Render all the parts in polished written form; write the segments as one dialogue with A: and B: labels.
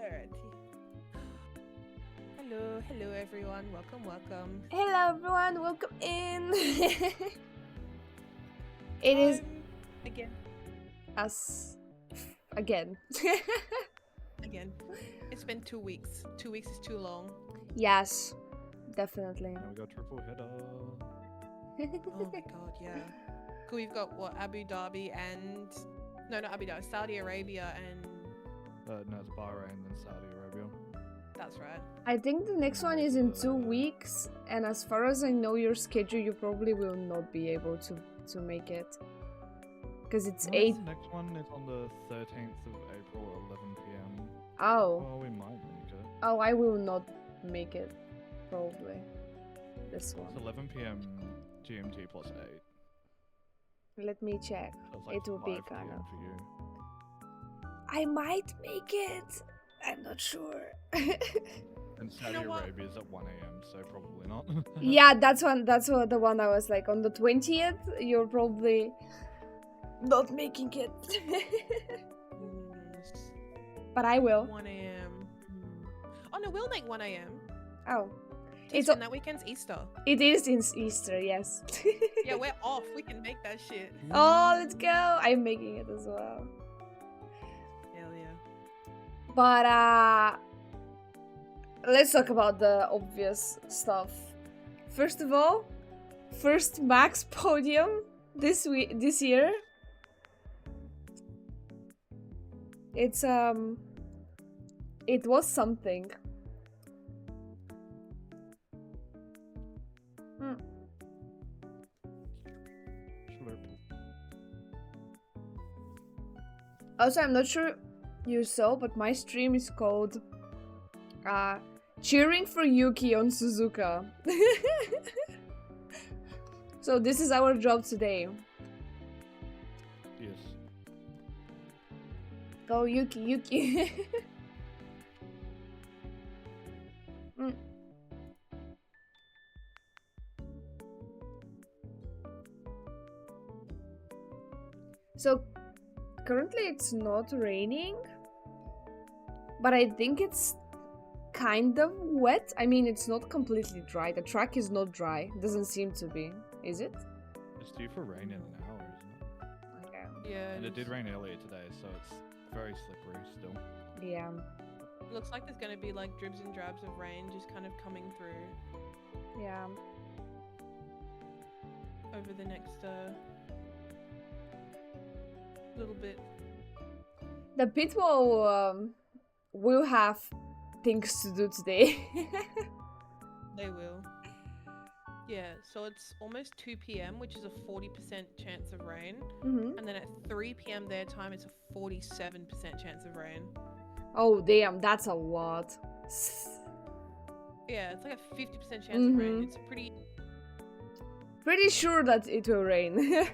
A: Alrighty. Hello everyone. Welcome.
B: Hello everyone, welcome in. It is
A: again.
B: us again.
A: Again. It's been 2 weeks. 2 weeks is too long.
B: Yes, definitely.
C: Now we got triple header.
A: Oh my god, yeah. Cool, we've got what, Abu Dhabi and no, not Abu Dhabi, Saudi Arabia and
C: No, it's Bahrain then Saudi Arabia.
A: that's right.
B: I think the next one is in 2 weeks, and as far as I know your schedule, you probably will not be able to make it. Because it's
C: Well,
B: 8.
C: The next one is on the 13th of April at 11 p.m.
B: Oh.
C: Well, we might make it.
B: Oh, I will not make it, probably. This one.
C: It's 11 p.m. GMT plus 8.
B: Let me check.
C: So it's like
B: It will be
C: 5
B: kind
C: p.m.
B: of.
C: for you.
B: I might make it. I'm not sure.
C: And Saudi
A: what?
C: Arabia is at 1 a.m., so probably not.
B: Yeah, that's the one I was like on the 20th. You're probably not making it. But I will.
A: 1 a.m. Oh no, we'll make 1 a.m.
B: Oh.
A: It's
B: It's
A: that weekend's Easter.
B: It is in Easter, yes.
A: Yeah, we're off. We can make that shit.
B: Oh, let's go. I'm making it as well.
A: Hell yeah.
B: But let's talk about the obvious stuff. First of all, first Max podium this year. It's it was something. Also, I'm not sure you saw, but my stream is called Cheering for Yuki on Suzuka. So this is our job today.
C: Yes.
B: Go Yuki. Mm. So currently it's not raining, but I think it's kind of wet. I mean, it's not completely dry. The track is not dry. Doesn't seem to be. Is it?
C: It's due for rain in an hour, isn't it?
B: Okay.
A: Yeah.
C: And it did rain earlier today, so it's very slippery still.
B: Yeah.
A: Looks like there's gonna be like dribs and drabs of rain just kind of coming through
B: Yeah.
A: over the next little bit.
B: The pitbull will have things to do today.
A: They will. Yeah, so it's almost 2 p.m., which is a 40% chance of rain.
B: Mm-hmm.
A: And then at 3 p.m. their time, it's a 47% chance of rain.
B: Oh damn, that's a lot.
A: Yeah, it's like a 50% chance of rain.
B: Mhm.
A: It's
B: Pretty sure that it will rain.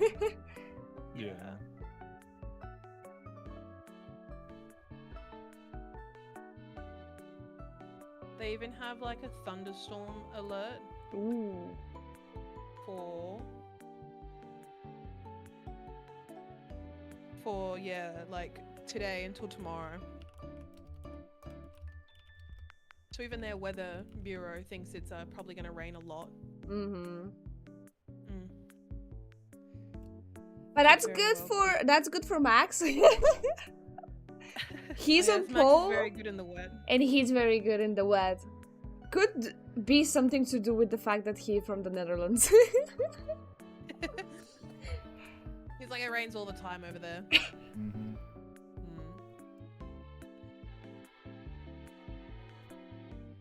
C: Yeah.
A: They even have like a thunderstorm alert
B: Ooh.
A: for yeah, like today until tomorrow. So even their weather bureau thinks it's probably going to rain a lot.
B: Mm-hmm.
A: Mm.
B: But that's
A: Very
B: good
A: well.
B: for Max. He's
A: Yeah,
B: on
A: Max is
B: pole,
A: very good in the wet.
B: and he's very good in the wet. Could be something to do with the fact that he's from the Netherlands.
A: He's like, it rains all the time over there.
C: Mm-hmm.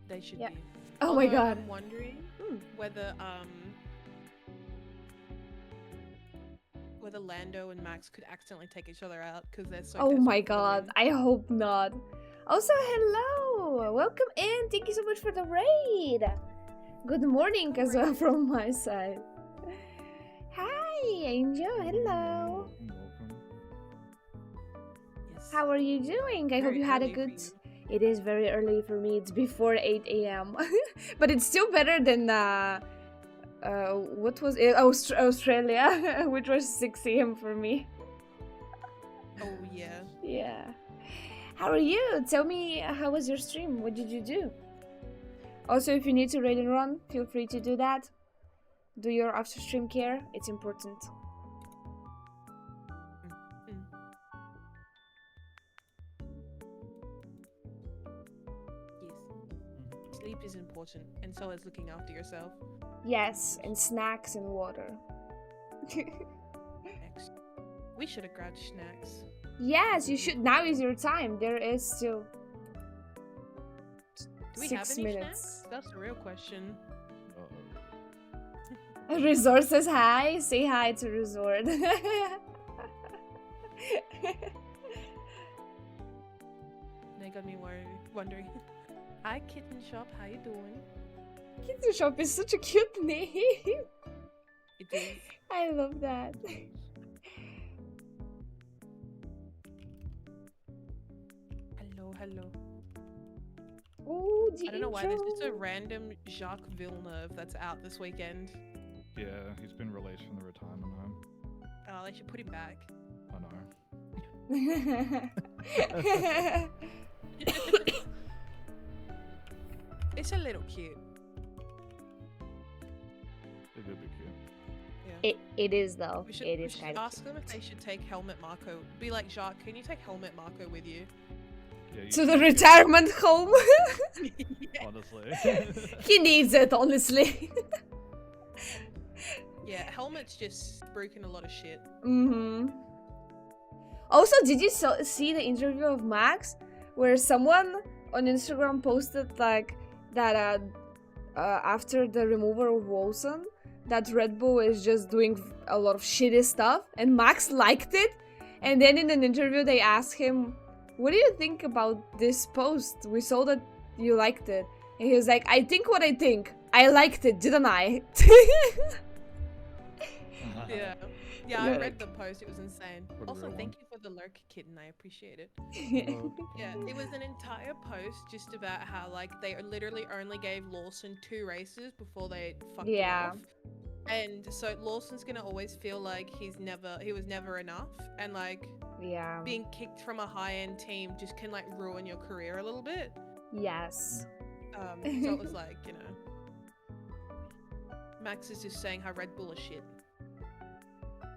A: They should
B: Yeah.
A: be.
B: Oh my
A: Although
B: god.
A: I'm wondering
B: Hmm.
A: whether Lando and Max could accidentally take each other out because they're so.
B: Oh
A: desperate
B: my
A: for the
B: god.
A: win.
B: I hope not. Also, hello. Welcome in. Thank you so much for the raid. Good morning as well from my side. Hi, Angel. Hello.
C: Welcome.
A: Yes.
B: How are you doing? I hope
A: Very
B: you had a
A: early for
B: good.
A: you.
B: It is very early for me. It's before 8 a.m. But it's still better than what was it? Australia, which was 6 a.m. for me.
A: Oh yeah.
B: Yeah. How are you? Tell me, how was your stream? What did you do? Also, if you need to raid and run, feel free to do that. Do your after stream care. It's important.
A: Yes. Sleep is important, and so is looking after yourself.
B: Yes, and snacks and water.
A: We should have grabbed snacks.
B: Yes, you should. Now is your time. There is still
A: Do we
B: 6
A: have any
B: minutes.
A: snacks? That's the real question.
B: Resort says hi. Say hi to Resort.
A: They got me wondering. Hi, Kitten Shop. How you doing?
B: Kitten Shop is such a cute name.
A: It is.
B: I love that.
A: Hello.
B: Oh, the
A: I don't know why there's just a
B: intro.
A: random Jacques Villeneuve that's out this weekend.
C: Yeah, he's been released from the retirement home.
A: Oh, they should put him back.
C: I know.
A: It's a little cute.
C: It could be cute.
A: Yeah.
B: It is though.
A: We should,
B: It
A: we
B: is
A: should
B: kind of
A: ask them if they should take Helmet Marco. Be like, Jacques, can you take Helmet Marco with you?
C: Yeah, you
B: to the
C: should get-
B: retirement home.
C: Honestly.
B: He needs it, honestly.
A: Yeah, Helmet's just broken a lot of shit.
B: Also, did you see the interview of Max, where someone on Instagram posted like that after the removal of Wilson, that Red Bull is just doing a lot of shitty stuff, and Max liked it. And then in an interview, they asked him, "What do you think about this post? We saw that you liked it." And he was like, "I think what I think. I liked it, didn't I?"
A: Yeah. Yeah, I read the post. It was insane.
C: What a
A: Also,
C: real
A: thank you for the lurk, Kitten. I appreciate it.
C: Oh,
A: Yeah, it was an entire post just about how, like, they literally only gave Lawson 2 races before they fucked
B: Yeah.
A: him off. And so Lawson's gonna always feel like he was never enough. And, like,
B: Yeah.
A: being kicked from a high-end team just can, like, ruin your career a little bit.
B: Yes.
A: So it was like, you know, Max is just saying how Red Bull is shit.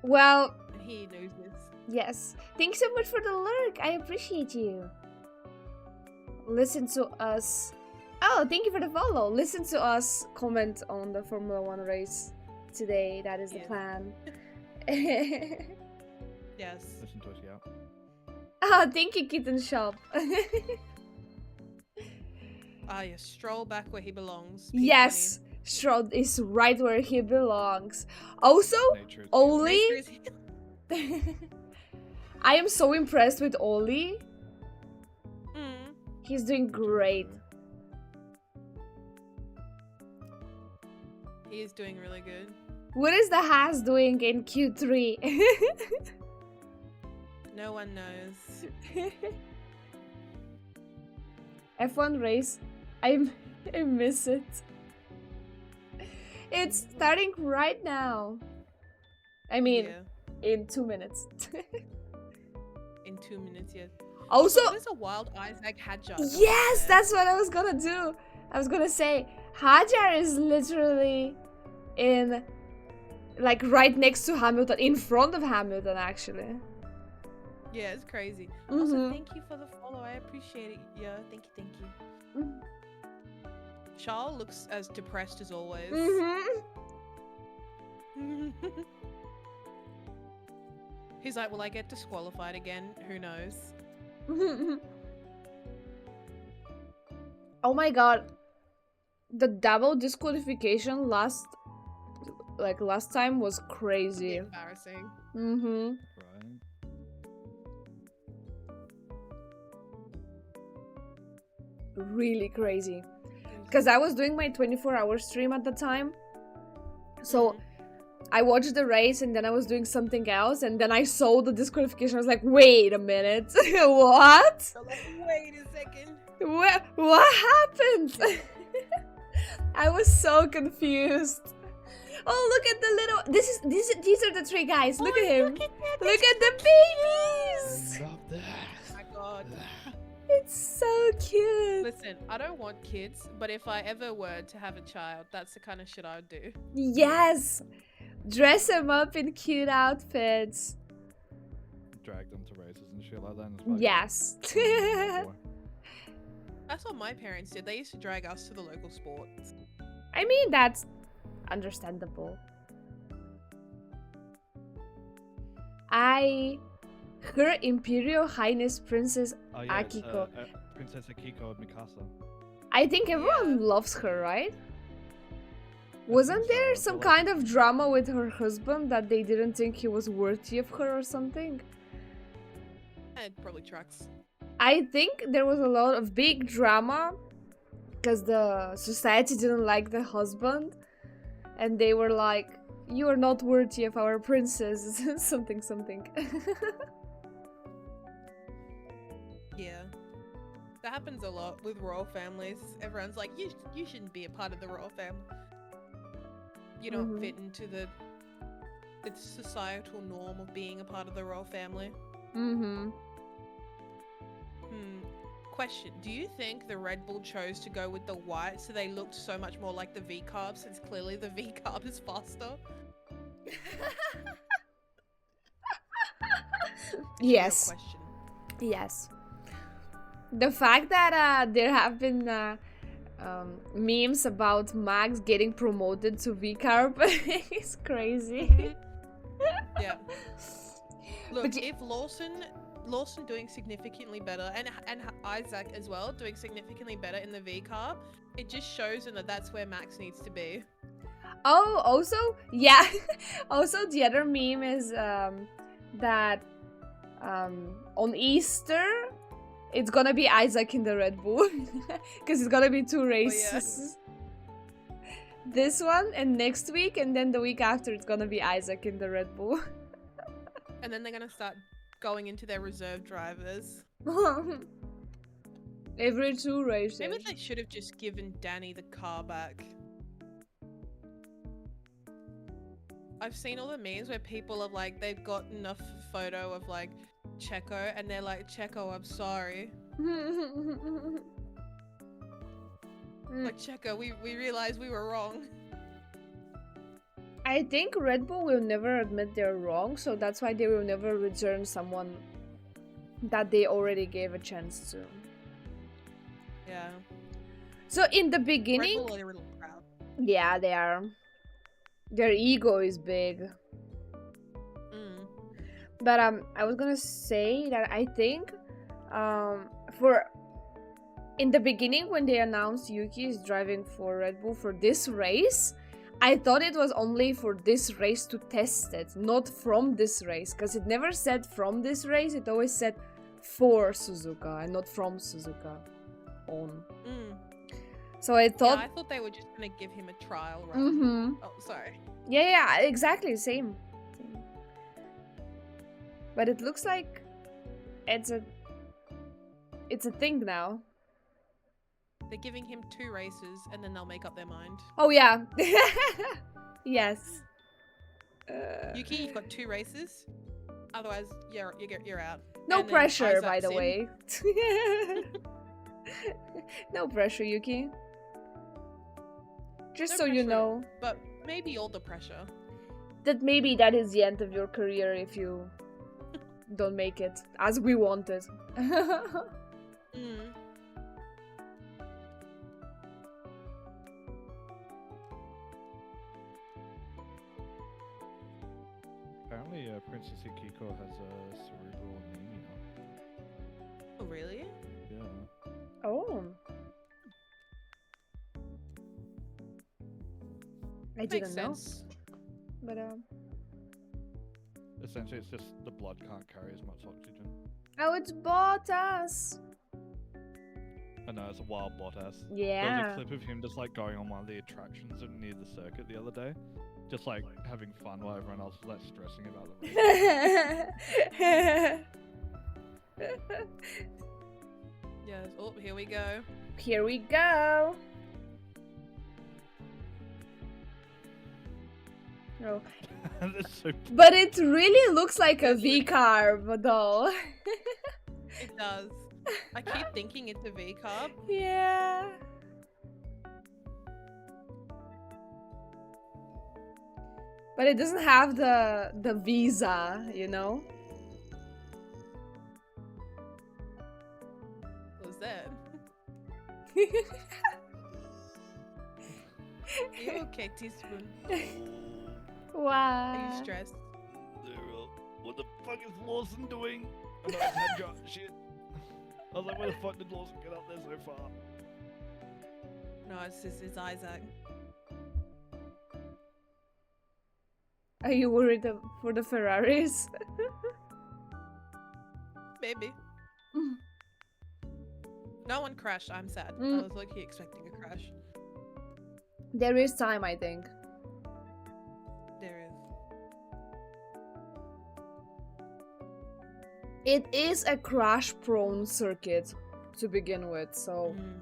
B: Well,
A: And he knows this.
B: yes. Thanks so much for the lurk. I appreciate you. Listen to us. Oh, thank you for the follow. Listen to us comment on the Formula 1 race today. That is the
A: Yeah.
B: plan.
A: Yes.
C: Listen to us, yeah.
B: Oh, thank you, Kitten Shop.
A: Ah, yeah, Stroll back where he belongs.
B: Yes, Stroud is right where he belongs. Also,
C: Nature is
B: Oli.
A: Nature is-
B: I am so impressed with Oli.
A: Mm.
B: He's doing great.
A: He is doing really good.
B: What is the Haas doing in Q3?
A: No one knows.
B: F1 race. I miss it. It's starting right now. I mean,
A: Yeah,
B: in 2 minutes.
A: in 2 minutes, yeah.
B: Also,
A: What is a wild Isaac Hadjar? doing
B: yes,
A: there?
B: that's what I was gonna do. I was gonna say, Hajar is literally in, like, right next to Hamilton, in front of Hamilton, actually.
A: Yeah, it's crazy. Also,
B: Mhm.
A: thank you for the follow. I appreciate it. Yeah, thank you.
B: Mhm.
A: Charles looks as depressed as always. He's like, will I get disqualified again? Who knows?
B: Oh my god. The double disqualification last time was crazy.
A: Embarrassing.
B: Mm-hmm.
C: Right.
B: Really crazy. Because I was doing my 24-hour stream at the time. So I watched the race and then I was doing something else and then I saw the disqualification. I was like, wait a minute. What?
A: So like, wait a second.
B: What happened? I was so confused. Oh, look at the little. These are the 3 guys. Look at him. Look at the babies.
C: Love that.
A: Oh my god.
B: cute.
A: Listen, I don't want kids, but if I ever were to have a child, that's the kind of shit I would do.
B: Yes. Dress them up in cute outfits.
C: Drag them to races and shit like that. And just like,
B: Yes.
C: "Oh, boy."
A: That's what my parents did. They used to drag us to the local sports.
B: I mean, that's understandable. Her Imperial Highness Princess
C: Oh, yeah,
B: Akiko.
C: Princess Akiko of Mikasa.
B: I think everyone
A: Yeah.
B: loves her, right? Wasn't
C: so,
B: there
C: I
B: some
C: feel like-
B: kind of drama with her husband that they didn't think he was worthy of her or something?
A: It probably tracks.
B: I think there was a lot of big drama because the society didn't like the husband and they were like, you are not worthy of our princess, something.
A: Yeah. That happens a lot with royal families. Everyone's like, you shouldn't be a part of the royal family. You don't
B: Mhm.
A: fit into the societal norm of being a part of the royal family.
B: Mm-hmm.
A: Question, do you think the Red Bull chose to go with the white so they looked so much more like the V-carb since clearly the V-carb is faster? It's a real
B: Yes.
A: question.
B: Yes. The fact that there have been memes about Max getting promoted to V-carb is crazy.
A: Yeah. Look,
B: But
A: if Lawson doing significantly better, and Isaac as well doing significantly better in the V-carb, it just shows them that that's where Max needs to be.
B: Oh, also, yeah. Also, the other meme is that on Easter, it's gonna be Isaac in the Red Bull. Because it's gonna be 2 races. This one and next week, and then the week after, it's gonna be Isaac in the Red Bull.
A: And then they're gonna start going into their reserve drivers.
B: Every 2 races.
A: Maybe they should have just given Danny the car back. I've seen all the memes where people are like, they've got enough photo of like Checo, and they're like, Checo, I'm sorry. Like, Checo, we realized we were wrong.
B: I think Red Bull will never admit they're wrong, so that's why they will never return someone that they already gave a chance to.
A: Yeah.
B: So in the
A: Red
B: beginning,
A: Bull are a little proud.
B: yeah, they are. Their ego is big. But I was gonna say that I think for in the beginning when they announced Yuki is driving for Red Bull for this race, I thought it was only for this race to test it, not from this race, because it never said from this race, it always said for Suzuka and not from Suzuka on. So I thought...
A: Yeah, I thought they were just gonna give him a trial run.
B: Mm-hmm.
A: Oh, sorry.
B: Yeah, exactly, same. But it looks like it's a thing now.
A: They're giving him 2 races, and then they'll make up their mind.
B: Oh yeah. Yes.
A: Yuki, you've got 2 races. Otherwise, you're out.
B: No
A: And then
B: pressure, by
A: Isaac's
B: the
A: in.
B: way. No pressure, Yuki. Just
A: No
B: so you
A: pressure at all,
B: know
A: but maybe all the pressure.
B: that maybe that is the end of your career if you don't make it as we wanted.
C: Apparently, Princess Akiko has a cerebral anemia.
A: Oh, really?
C: Yeah.
B: Oh. I
A: Makes
B: didn't know.
A: sense.
B: But
C: Essentially, it's just the blood can't carry as much oxygen.
B: oh, it's Bottas.
C: I know, it's a wild Bottas. There was
B: Yeah.
C: a clip of him just like going on one of the attractions near the circuit the other day. Just like having fun while everyone else was like stressing about the race.
A: Yes. Oh, here we go.
B: Here we go. Oh.
C: That's so
B: But it really looks like a V-carb doll.
A: It does. I keep thinking it's a V carb.
B: Yeah. But it doesn't have the visa, you know?
A: What was that? You okay, teaspoon? Are
B: Wow.
A: you stressed?
C: What the fuck is Lawson doing? I know it's head shit. I was like, where the fuck did Lawson get up there so far?
A: No, it's Isaac.
B: Are you worried for the Ferraris?
A: Maybe. No one crashed. I'm sad. I was lucky expecting a crash.
B: There is time, I think.
A: There is.
B: It is a crash-prone circuit to begin with, so
A: Mm.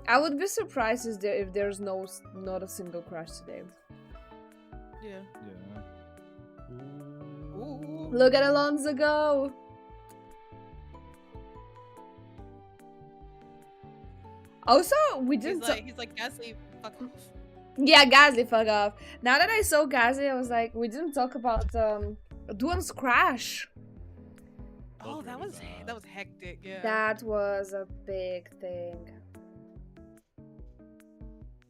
B: I would be surprised if there's not a single crash today.
A: Yeah.
C: Yeah.
A: Ooh.
B: Look at Alonso go! Also, we didn't.
A: He's like Gasly, fuck off.
B: Yeah, Gasly, fuck off. Now that I saw Gasly, I was like, we didn't talk about Duan's crash.
A: Oh,
C: That was really bad.
A: that was hectic. Yeah.
B: That was a big thing.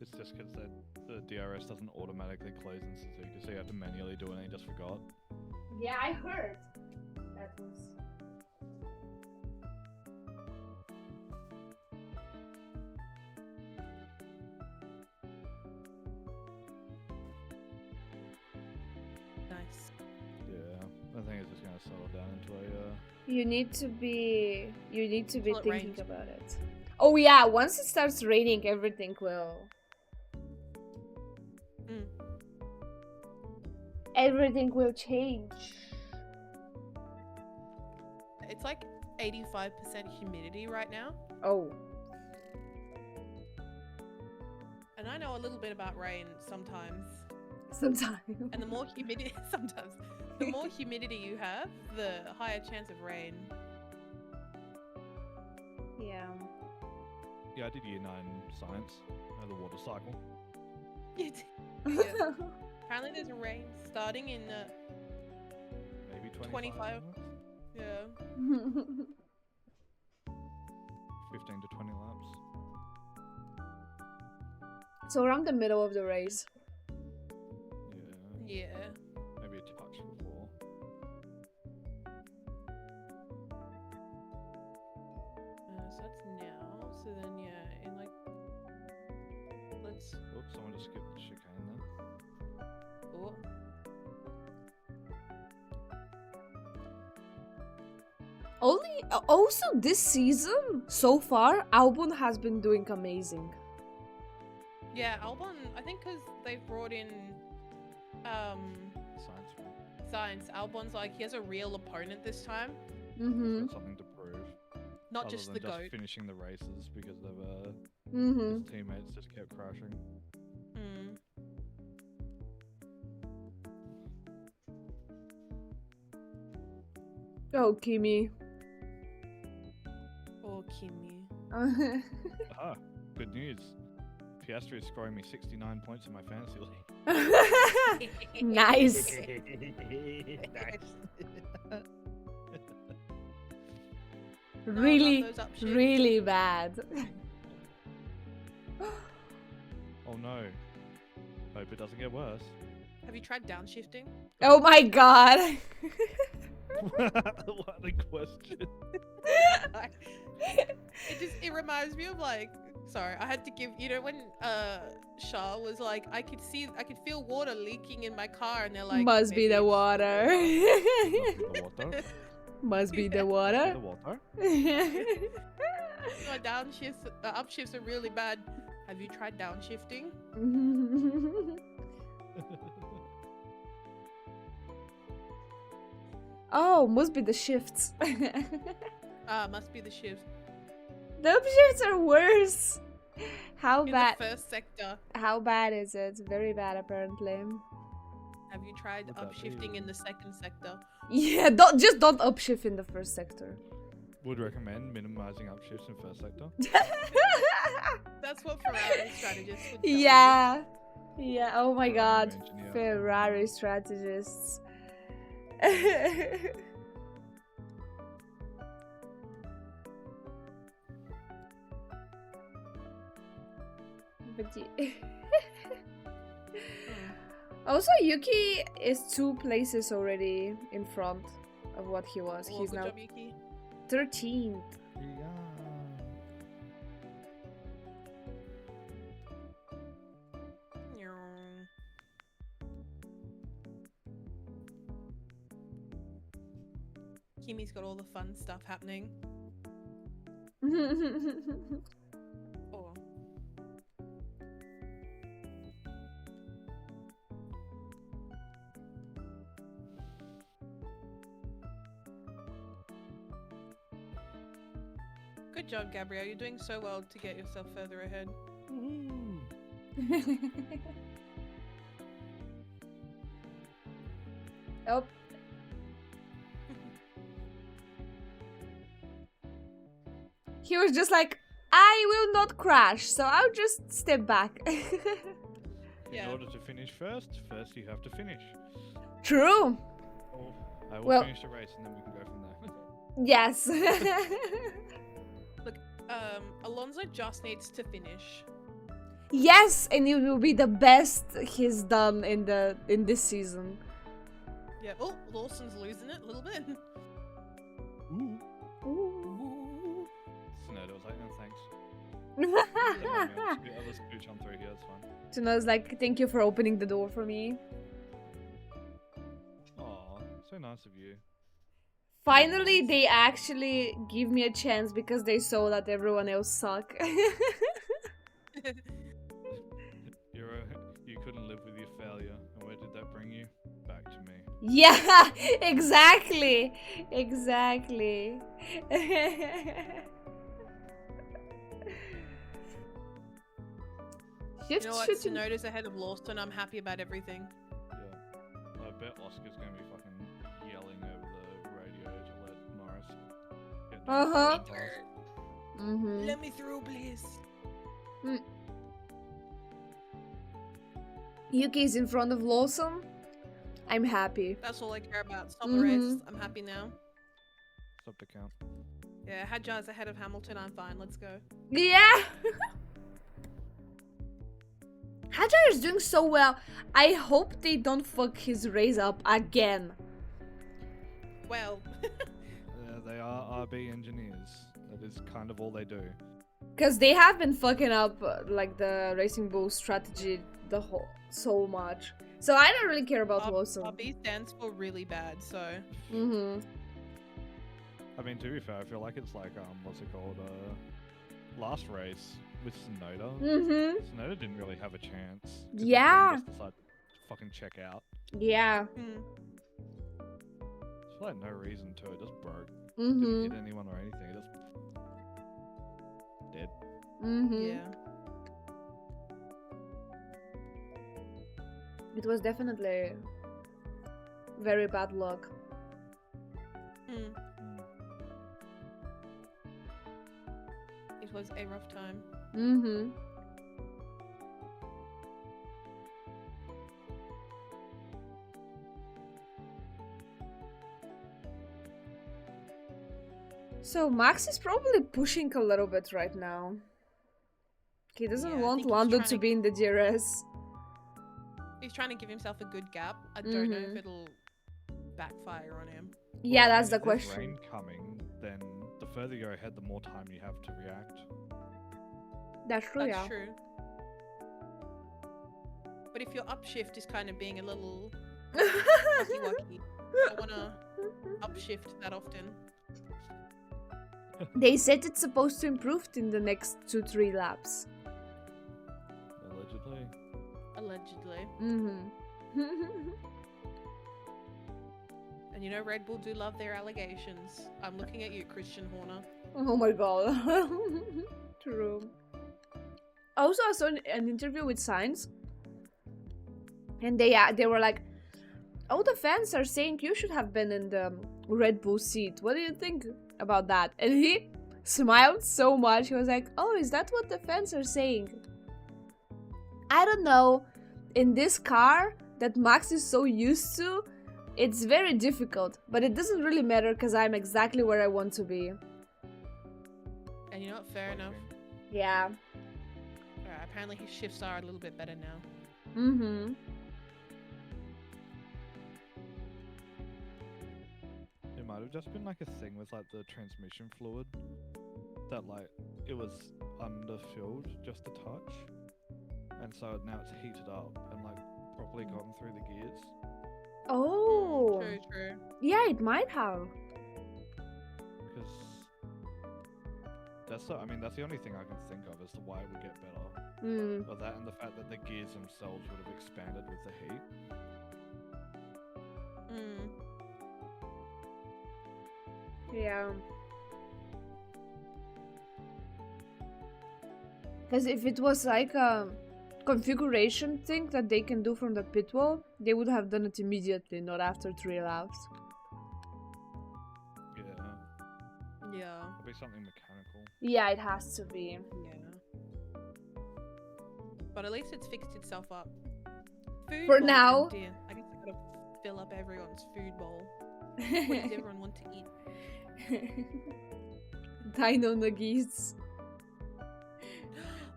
C: It's just because the DRS doesn't automatically close in Suzuka, so you have to manually do it and he just forgot.
B: Yeah, I heard. That was.
A: Nice.
C: Yeah, I think it's just gonna settle down into a.
B: You need to be
A: Until it
B: thinking
A: rains.
B: about it. Oh yeah, once it starts raining, everything will.
A: Mm.
B: Everything will change.
A: It's like 85% humidity right now,
B: Oh.
A: and I know a little bit about rain sometimes.
B: Sometimes.
A: And the more humidity, sometimes, the more humidity you have, the higher chance of rain.
B: Yeah.
C: Yeah, I did year 9 science, the water cycle.
A: Yeah. Apparently, there's rain starting in
C: Maybe
A: 25.
C: minutes?
A: yeah.
C: 15 to 20 laps.
B: So around the middle of the race.
C: Yeah,
A: Yeah.
C: maybe a touch before.
A: So that's now. So then, yeah, in like, let's.
C: Oops, someone just skipped the chicane then.
A: Oh.
B: Also this season so far, Albon has been doing amazing.
A: Yeah, Albon. I think because they've brought in,
C: Science one.
A: Science. Albon's like he has a real opponent this time,
B: Mm-hmm.
C: He's got something to prove.
A: not
C: other
A: just
C: than
A: the goat.
C: finishing the races because of
B: Mm-hmm.
C: his teammates just kept crashing.
A: Mm.
B: Oh, Kimi.
A: Oh, Kimi.
C: Ah, good news. Piastri is scoring me 69 points in my fantasy league.
B: Nice. Really,
A: those up shifts.
B: really bad.
C: Oh no. Hope it doesn't get worse.
A: Have you tried downshifting?
B: Oh my god.
C: What a question.
A: It reminds me of like, sorry, I had to give, you know, when Shah was like, I could feel water leaking in my car, and they're like,
B: Must be
A: "Maybe
B: the
A: it's
B: water.
C: The water.
B: Must be the
C: The
B: water.
C: water.
A: My downshifts, upshifts are really bad. Have you tried downshifting?
B: Oh, must be the shifts.
A: Must be the shift.
B: The upshifts are worse. How
A: In
B: bad?
A: the first sector.
B: How bad is it? Very bad, apparently.
A: Have you tried
C: Would that
A: upshifting
C: be-
A: in the second sector?
B: Yeah, don't upshift in the first sector.
C: would recommend minimizing upshifts in first sector.
A: That's what Ferrari strategists would tell you.
B: Yeah. Yeah. Oh my
C: Ferrari
B: god.
C: engineer.
B: Ferrari strategists. But also, Yuki is 2 places already in front of what he was.
A: Well,
B: He's
A: good
B: now
A: job, Yuki.
B: 13th.
C: Yeah.
A: Kimi's got all the fun stuff happening. Oh. Good job, Gabrielle. You're doing so well to get yourself further ahead.
C: Woo.
B: Oh. He was just like, I will not crash, so I'll just step back.
A: Yeah.
C: In order to finish first you have to finish.
B: True.
C: Oh, I will
B: Well-
C: finish the race and then we can go from there.
B: Yes.
A: Alonso just needs to finish.
B: Yes, and it will be the best he's done in this season.
A: Yeah. Oh, Lawson's losing it a little bit.
C: Ooh.
B: Ooh.
C: Sonoda was like, no thanks.
B: Tuno's
C: I'll just scooch on through here, it's fine.
B: like, thank you for opening the door for me.
C: Aw, so nice of you.
B: Finally, they actually give me a chance because they saw that everyone else suck.
C: You couldn't live with your failure, and where did that bring you? Back to me.
B: Yeah, exactly. Exactly.
A: You know what? Sonoda's ahead of Lawson. I'm happy about everything.
C: Yeah. I bet Oscar's gonna be fucking yelling over the radio to let Norris get down
B: Uh-huh.
C: the pass.
B: Mm-hmm.
A: Let me through, please.
B: Yuki's in front of Lawson. I'm happy.
A: That's all I care about. Stop the race. I'm happy now.
C: Stop the count.
A: Yeah, Hadjar's ahead of Hamilton. I'm fine. Let's go.
B: Yeah. Hadjar is doing so well. I hope they don't fuck his race up again.
A: Well.
C: Yeah, they are RB engineers. That is kind of all they do.
B: Because they have been fucking up like the Racing Bull strategy so much. So I don't really care about Lawson.
A: RB stands for really bad, so.
B: Mm-hmm.
C: I mean, to be fair, I feel like it's like what's it called? Last race with Sonoda.
B: Mm-hmm.
C: Sonoda didn't really have a chance. 'Cause
B: Yeah.
C: he just decided to fucking check out.
B: Yeah.
C: There's like no reason to. It just broke.
B: Mm-hmm.
C: Didn't hit anyone or anything. It just dead.
B: Mm-hmm.
A: Yeah.
B: It was definitely very bad luck.
A: It was a rough time.
B: Mm-hmm. So Max is probably pushing a little bit right now. He doesn't
A: Yeah, I
B: want
A: think he's
B: Lando
A: trying
B: to
A: to-
B: be in the DRS.
A: He's trying to give himself a good gap. I don't know if
B: Mhm.
A: it'll backfire on him.
B: Yeah,
C: Well, I
B: that's
C: mean,
B: the
C: if there's
B: question.
C: rain coming, then the further you go ahead, the more time you have to react.
B: That's true,
A: That's
B: yeah.
A: true. But if your upshift is kind of being a little wacky, you don't want to upshift that often.
B: They said it's supposed to improve in the next 2-3 laps.
C: Allegedly.
A: Allegedly.
B: Mm-hmm.
A: And you know Red Bull do love their allegations. I'm looking at you, Christian Horner.
B: Oh my god. True. Also, I saw an interview with Sainz, and they were like, "All the fans are saying you should have been in the Red Bull seat. What do you think about that. And he smiled so much. He was like, oh, is that what the fans are saying? I don't know. In this car that Max is so used to, it's very difficult. But it doesn't really matter because I'm exactly where I want to be.
A: And you know what? Fair enough.
B: Yeah.
A: Alright, apparently his shifts are a little bit better now.
B: Mm-hmm.
C: It might have just been like a thing with like the transmission fluid that like it was underfilled just a touch, and so now it's heated up and like properly gone through the gears.
B: Oh.
A: True.
B: Yeah, it might have.
C: Because that's the only thing I can think of as to why it would get better. Or that and the fact that the gears themselves would have expanded with the heat.
B: Yeah. Because if it was like a configuration thing that they can do from the pit wall, they would have done it immediately, not after 3 laps.
A: Yeah.
C: It'll be something mechanical.
B: Yeah, it has to be.
A: Yeah. But at least it's fixed itself up. Food
B: For
A: bowl
B: now.
A: empty. I guess I gotta fill up everyone's food bowl. What does everyone want to eat?
B: Dino nuggies.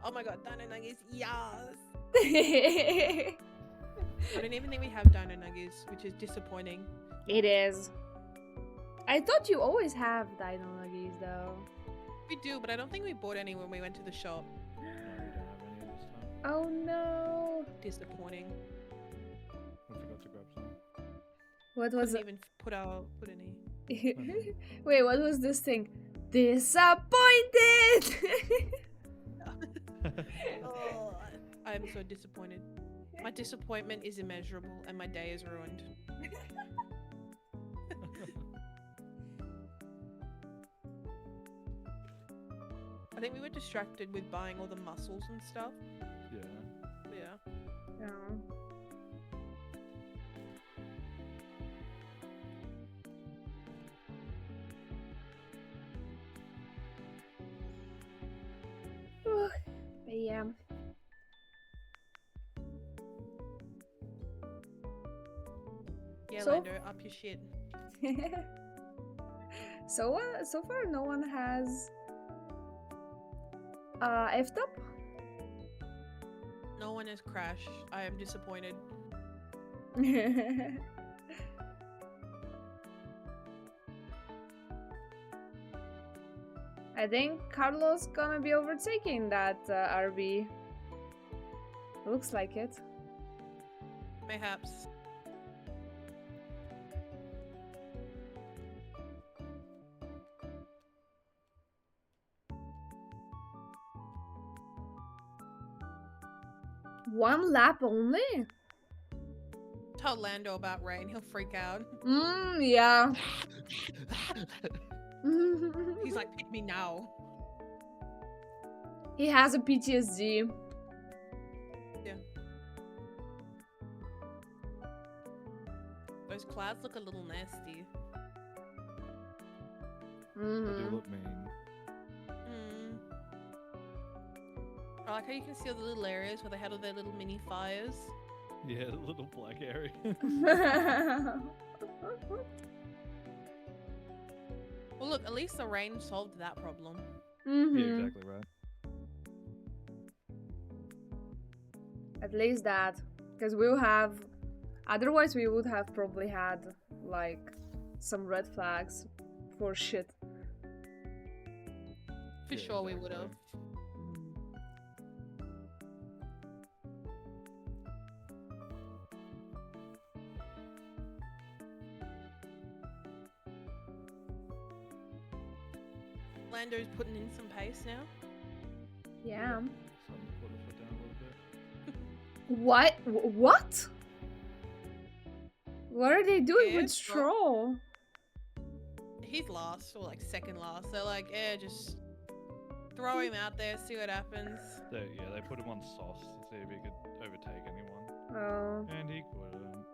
A: Oh my god, dino nuggies, yes!
B: It
A: I don't even think we have dino nuggies, which is disappointing.
B: is. I thought you always have dino nuggies though.
A: We do, but I don't think we bought any when we went to the shop.
C: No, we don't have any this time.
B: Oh no.
A: Disappointing.
C: I forgot to grab some.
B: What was
A: Couldn't
B: it?
A: even put any.
B: Wait, what was this thing? Disappointed!
A: Oh, I am so disappointed. My disappointment is immeasurable and my day is ruined. I think we were distracted with buying all the mussels and stuff. Yeah.
B: Yeah. But yeah.
A: Yeah,
B: So-
A: Lando, up your shit.
B: So far no one has effed up.
A: No one has crashed. I am disappointed.
B: I think Carlos gonna be overtaking that RB. Looks like it.
A: Mayhaps.
B: One lap only?
A: Tell Lando about rain, he'll freak out.
B: Yeah.
A: He's like, pick me now.
B: He has a PTSD.
A: Yeah. Those clouds look a little nasty.
C: They do look mean.
A: I like how you can see all the little areas where they had all their little mini fires.
C: Yeah, the little black area.
A: Well, look, at least the rain solved that problem.
C: Yeah, exactly right.
B: At least that. Because we'll have... Otherwise we would have probably had, like, some red flags for shit.
A: For
C: Yeah,
A: sure we
C: exactly.
A: would have. Lando's putting in some pace now.
B: Yeah.
C: So I'm put the foot down a little bit.
B: What? What? What are they doing
A: Yeah,
B: with Stroll?
A: He's last, or like second last. They're like, yeah, just throw him out there, see what happens.
C: They put him on sauce to see if he could overtake anyone.
B: Oh.
C: And he couldn't.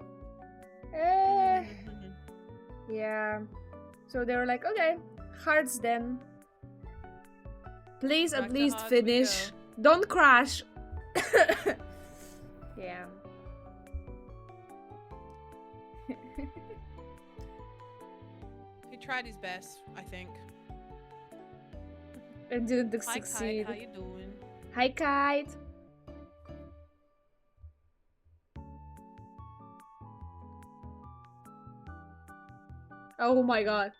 B: Eh. Yeah. So they were like, okay, Hearts then. Please
A: Back
B: at
A: to
B: least
A: hearts we
B: finish.
A: go.
B: Don't crash. Yeah.
A: He tried his best, I think.
B: And didn't
A: Hi
B: succeed.
A: Kite, how you doing?
B: Hi, Kite. Oh my god.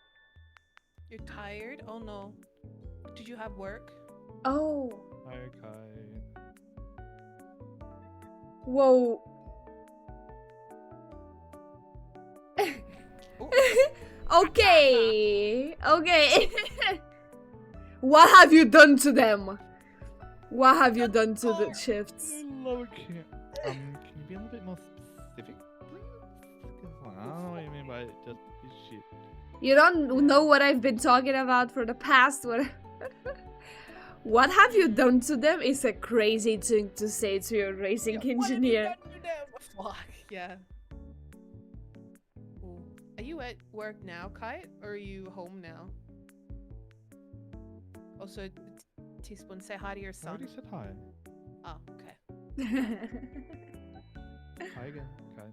A: You're tired? Oh no. Did you have work?
B: Oh.
C: Okay.
B: Whoa. Okay. Okay. What have you done to them? What have you done to the shifts?
C: I love it. Can you be a little bit more specific, please? 'Cause I don't know what you mean by just shit.
B: You don't know what I've been talking about for the past. What have you done to them is a crazy thing to say to your racing engineer.
A: What have you done to them? Fuck, yeah. Ooh. Are you at work now, Kite? Or are you home now? Also, Teaspoon, say hi to your
C: I
A: son.
C: already said hi.
A: Oh, okay.
C: Hi again. Okay.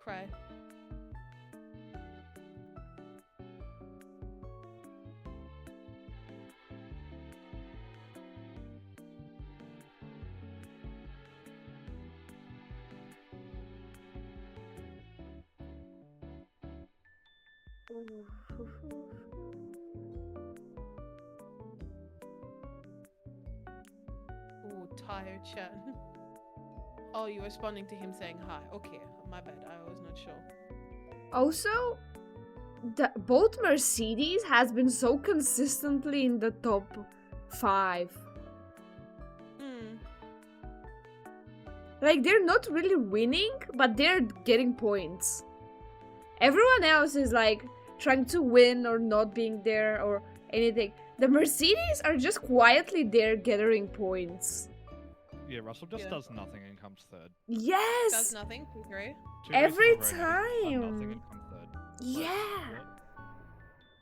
A: Cry. Ooh, tired chat. Oh, you're responding to him saying hi. Okay, my bad. I was not sure.
B: Also, both Mercedes has been so consistently in the top 5.
A: Hmm.
B: Like, they're not really winning, but they're getting points. Everyone else is like trying to win or not being there or anything. The Mercedes are just quietly there gathering points.
C: Yeah, Russell just
A: Yeah.
C: does nothing and comes third.
B: Yes!
A: Does nothing. P3.
C: 2
B: Every
C: races in a row now, he's done nothing
B: time.
C: and come third.
B: Yeah!
C: What?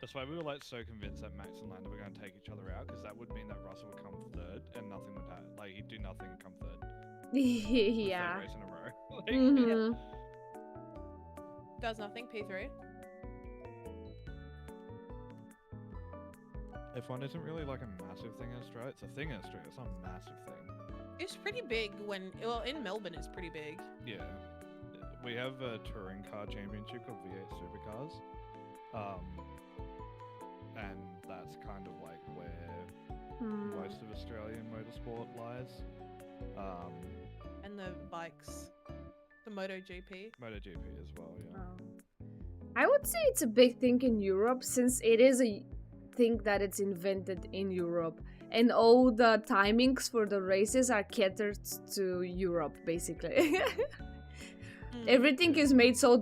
C: That's why we were like so convinced that Max and Lando were going to take each other out, because that would mean that Russell would come third and nothing would happen. Like, he'd do nothing and come third. The
B: Yeah.
C: third race in a row. Like,
B: Mhm.
A: Does nothing. P3.
C: F1 isn't really like a massive thing in Australia. It's a thing in Australia. It's not a massive thing.
A: It's pretty big when, well, in Melbourne it's pretty big.
C: Yeah. We have a touring car championship called V8 Supercars. And that's kind of like where most of Australian motorsport lies.
A: And the bikes. The MotoGP.
C: MotoGP as well, yeah.
B: I would say it's a big thing in Europe since it is a thing that it's invented in Europe. And all the timings for the races are catered to Europe, basically. Everything is made so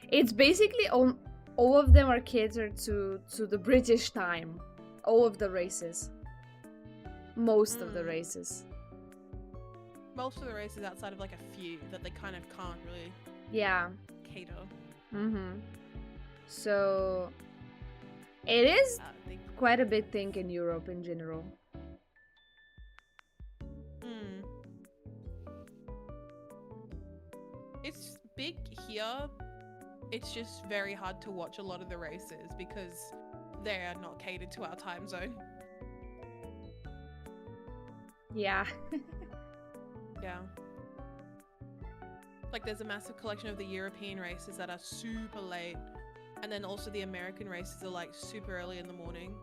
B: it's basically on all of them are catered to the British time. All of the races. Most of the races.
A: Most of the races outside of like a few that they kind of can't really
B: Yeah.
A: cater.
B: So it is
A: They,
B: quite a big thing in Europe in general.
A: It's big here. It's just very hard to watch a lot of the races because they are not catered to our time zone.
B: Yeah.
A: Yeah. Like there's a massive collection of the European races that are super late. And then also the American races are like super early in the morning.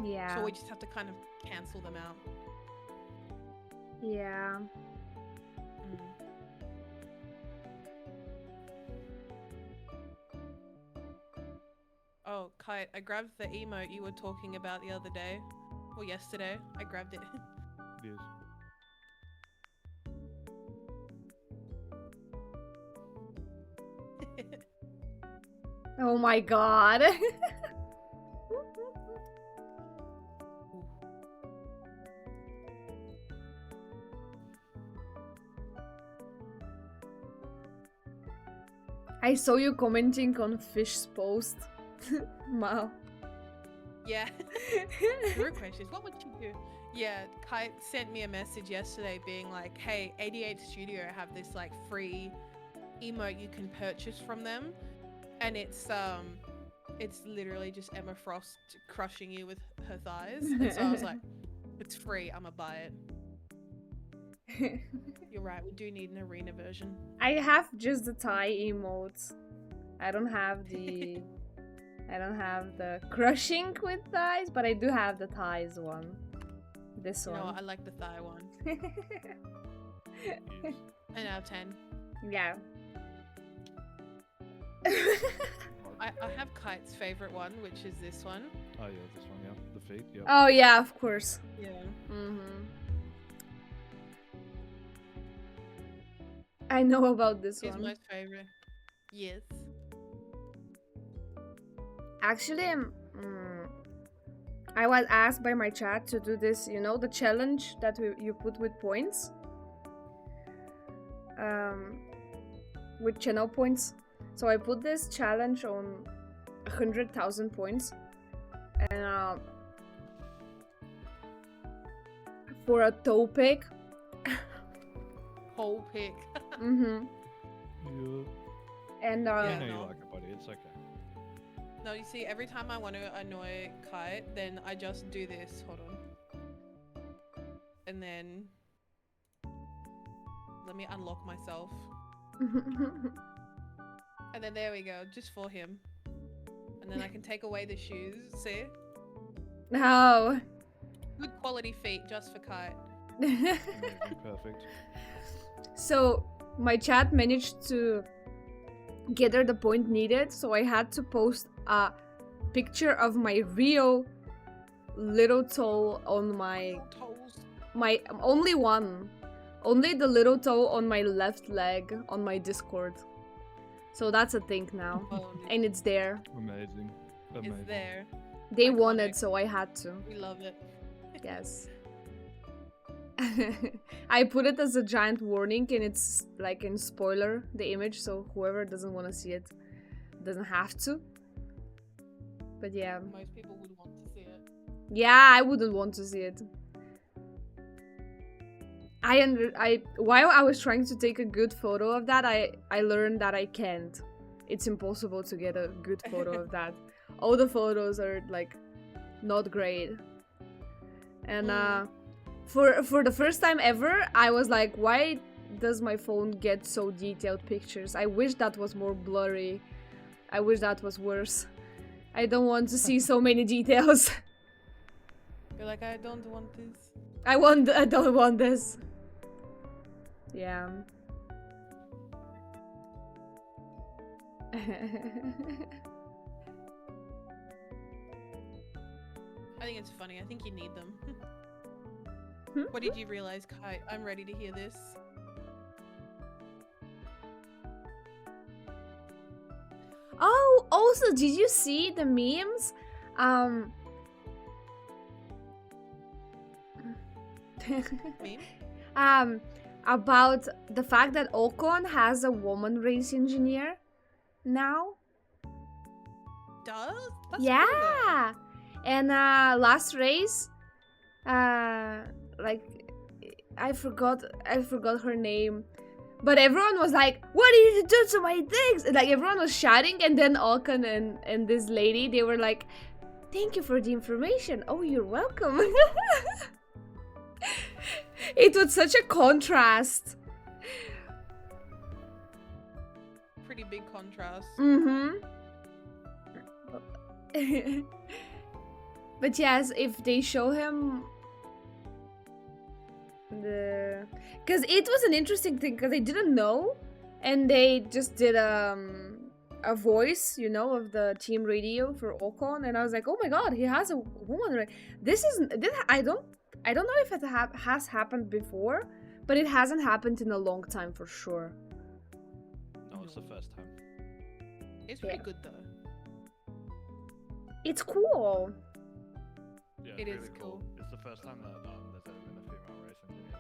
B: Yeah.
A: So we just have to kind of cancel them out.
B: Yeah.
A: Oh, Kite, I grabbed the emote you were talking about the other day. Or yesterday. I grabbed it.
C: Yes.
B: Oh my god. I saw you commenting on Fish's post. Wow.
A: Yeah. The real question is, what would you do? Yeah, Kite sent me a message yesterday being like, hey, 88 Studio have this like free emote you can purchase from them, and it's literally just Emma Frost crushing you with her thighs. And so I was like, it's free, I'ma buy it. You're right, we do need an arena version.
B: I have just the Thai emotes. I don't have the crushing with thighs, but I do have the thighs one. This one.
A: No, I like the thigh one. 10 out of 10.
B: Yeah.
A: I have Kite's favorite one, which is this one.
C: Oh yeah, this one, yeah. The feet, yeah.
B: Oh yeah, of course.
A: Yeah.
B: I know about this
A: It's
B: one.
A: my favorite. Yes.
B: Actually, I was asked by my chat to do this, you know, the challenge that you put with points. With channel points. So I put this challenge on 100,000 points. And for a toe pick.
A: Whole pick.
B: Mm-hmm.
C: Yeah.
B: And
C: I know
A: no.
C: you like it, buddy. It's okay.
A: No, you see, every time I want to annoy Kite, then I just do this. Hold on. And then let me unlock myself. And then there we go, just for him. And then I can take away the shoes. See?
B: No.
A: Good quality feet just for Kite.
C: Amazing, perfect.
B: So my chat managed to gather the point needed, so I had to post a picture of my real little toe on my only one, only the little toe on my left leg on my Discord. So that's a thing now, and it's there.
C: Amazing.
A: It's there.
B: They
A: Iconic.
B: wanted, so I had to.
A: We love it.
B: Yes. I put it as a giant warning, and it's like in spoiler the image, so whoever doesn't want to see it doesn't have to. But yeah.
A: Most people would want to see it.
B: Yeah, I wouldn't want to see it. While I was trying to take a good photo of that, I learned that I can't. It's impossible to get a good photo of that. All the photos are like not great. And for the first time ever, I was like, why does my phone get so detailed pictures? I wish that was more blurry. I wish that was worse. I don't want to see so many details.
A: You're like, I don't want this.
B: I don't want this. Yeah.
A: I think it's funny. I think you need them. What did you realize, Kite? I'm ready to hear this.
B: Oh, also, did you see the memes?
A: Meme?
B: About the fact that Ocon has a woman race engineer now.
A: Does? That's
B: Yeah.
A: cool,
B: And last race, like I forgot her name, but everyone was like, "What did you do to my things?" Like everyone was shouting, and then Ocon and this lady, they were like, "Thank you for the information." Oh, you're welcome. It was such a contrast.
A: Pretty big contrast.
B: But yes, if they show him because it was an interesting thing, because I didn't know, and they just did a voice, you know, of the team radio for Ocon, and I was like, oh my god, he has a woman. I don't know if it has happened before, but it hasn't happened in a long time for sure.
C: No, it's the first time.
A: It's pretty good though.
B: It's cool.
C: Yeah,
A: It
C: it's
A: is
C: really
A: cool.
C: It's the first time that there's ever been a female race engineer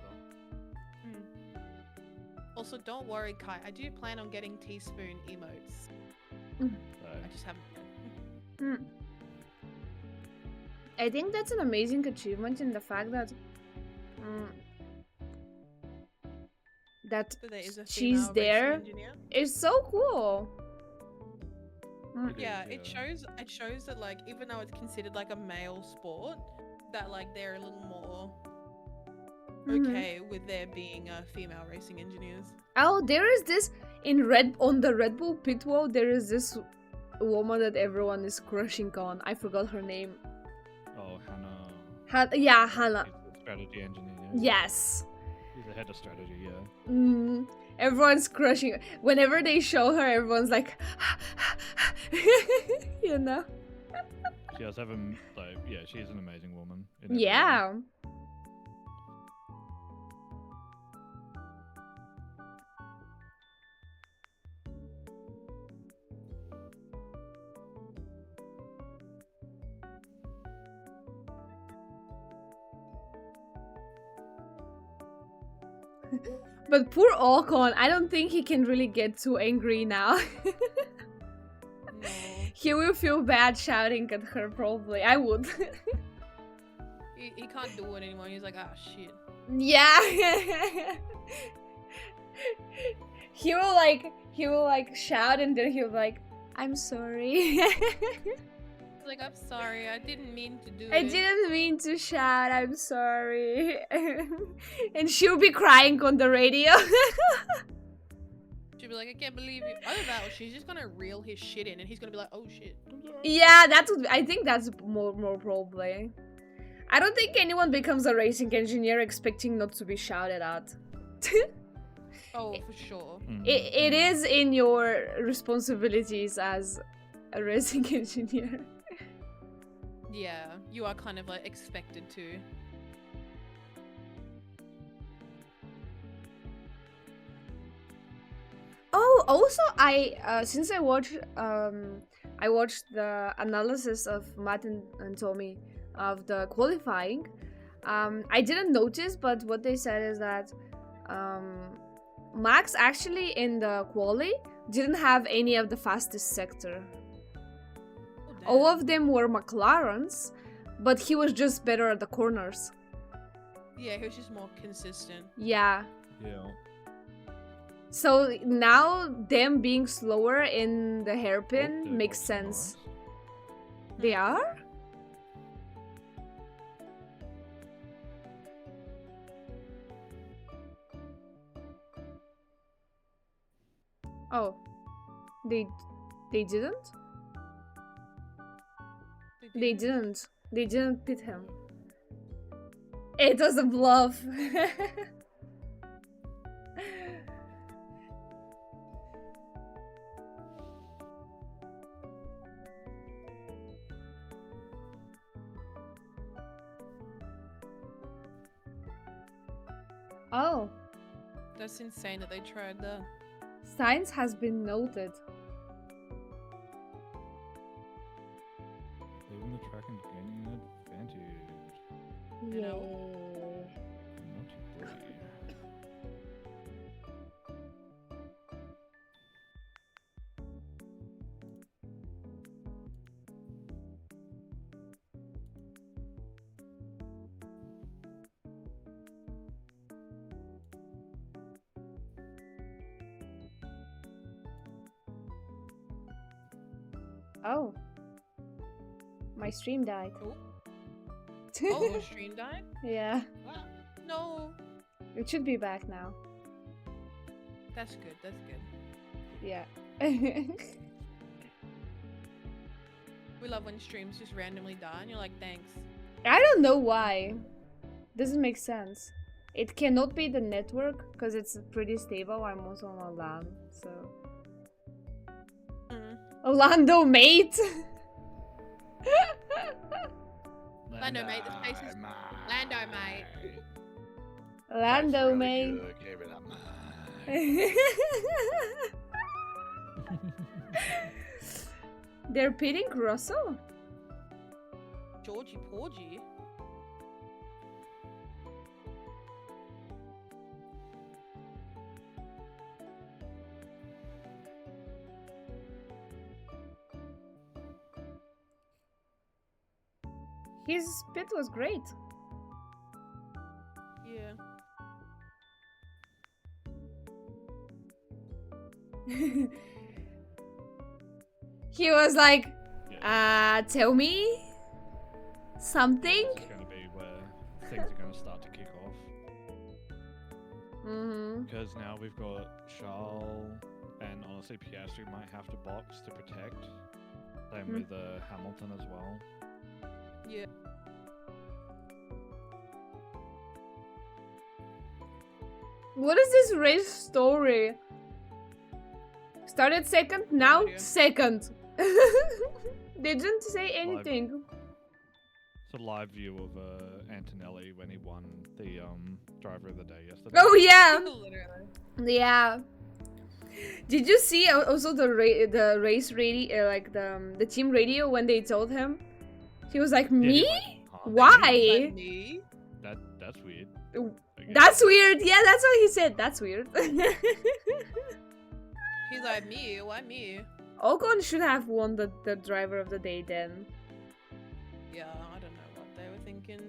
C: though.
A: Also, don't worry, Kai. I do plan on getting teaspoon emotes.
C: So,
A: I just haven't yet.
B: Hmm. I think that's an amazing achievement in the fact that that
A: So there is a
B: she's
A: female racing
B: there.
A: engineer.
B: It's so cool.
C: it
A: Yeah,
C: is,
A: it shows that like even though it's considered like a male sport, that like they're a little more
B: Mhm.
A: okay with there being female racing engineers.
B: Oh, there is this on the Red Bull pit wall. There is this woman that everyone is crushing on. I forgot her name.
C: Oh, Hannah.
B: Yeah, Hannah.
C: She's the strategy engineer.
B: Yes.
C: She's the head of strategy, yeah.
B: Everyone's crushing. Whenever they show her, everyone's like, you know.
C: She does have she's an amazing woman. in every way.
B: Yeah. But poor Ocon, I don't think he can really get too angry now.
A: No.
B: He will feel bad shouting at her, probably. I would.
A: He can't do it anymore. He's like, ah, shit.
B: Yeah. He will like shout and then he'll be like, I'm sorry.
A: He's like, I'm sorry. I didn't mean to do
B: I
A: it.
B: didn't mean to shout, I'm sorry. And she'll be crying on the radio.
A: She'll be like, I can't believe you. Either that or she's just gonna reel his shit in and he's gonna be like, oh shit.
B: Yeah, I think that's more probably. I don't think anyone becomes a racing engineer expecting not to be shouted at.
A: Oh, for sure.
B: It is in your responsibilities as a racing engineer.
A: Yeah, you are kind of like expected to.
B: Oh, also since I watched the analysis of Matt and Tommy of the qualifying, I didn't notice, but what they said is that Max actually in the quali didn't have any of the fastest sector.
A: Oh,
B: All
A: damn.
B: of them were McLarens, but he was just better at the corners.
A: Yeah, he was just more consistent.
B: Yeah.
C: Yeah.
B: So now them being slower in the hairpin
C: They're
B: makes
C: not
B: sense.
C: nice.
B: They are? Oh. They didn't? They didn't. They didn't pit him. It was a bluff. Oh,
A: That's insane that they tried that.
B: science has been noted.
C: Leaving the track and gaining an advantage.
A: You know?
C: Naughty boy.
B: Oh. My stream died.
A: Oh, oh, your stream died?
B: Yeah.
A: Ah, no.
B: It should be back now.
A: That's good. That's good.
B: Yeah.
A: We love when streams just randomly die and you're like, thanks.
B: I don't know why. Doesn't make sense. It cannot be the network because it's pretty stable. I'm also on a LAN, so. Orlando, mate.
A: Lando, mate, the space is... Lando, mate.
B: Lando, mate.
C: Give it a
B: They're pitting Russell?
A: Georgie Porgy.
B: His pit was great.
A: Yeah.
B: He was like,
C: Yeah.
B: tell me something.
C: This is going to be where things are going to start to kick off.
B: Mm-hmm.
C: Because now we've got Charles and honestly Piastri might have to box to protect. Same with Hamilton as well.
A: Yeah.
B: What is this race story? Started second, now
A: idea.
B: second. They didn't say anything.
C: It's a live view of Antonelli when he won the driver of the day yesterday.
B: Oh yeah,
A: Literally.
B: yeah. Did you see also the race radio, like the team radio when they told him? He was like,
C: Yeah,
B: me?
C: he's like, "Huh,
B: Why?
A: Like me?
C: That's weird.
B: Oh,
C: Okay.
B: That's weird. Yeah, that's what he said. That's weird.
A: He's like, me? Why me?
B: Ocon should have won the driver of the day then.
A: Yeah, I don't know what they were thinking.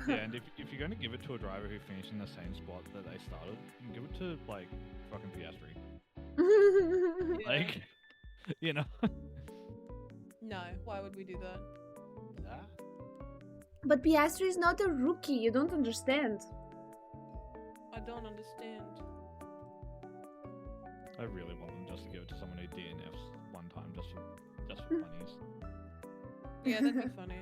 C: Yeah, and if you're going to give it to a driver who finished in the same spot that they started, give it to like fucking Piastri.
A: Yeah.
C: Like, you know.
A: No, why would we do that?
B: But Piastri is not a rookie. You don't understand.
A: I don't understand.
C: I really want them just to give it to someone who DNFs one time just for funnies.
A: Yeah, that'd be funny.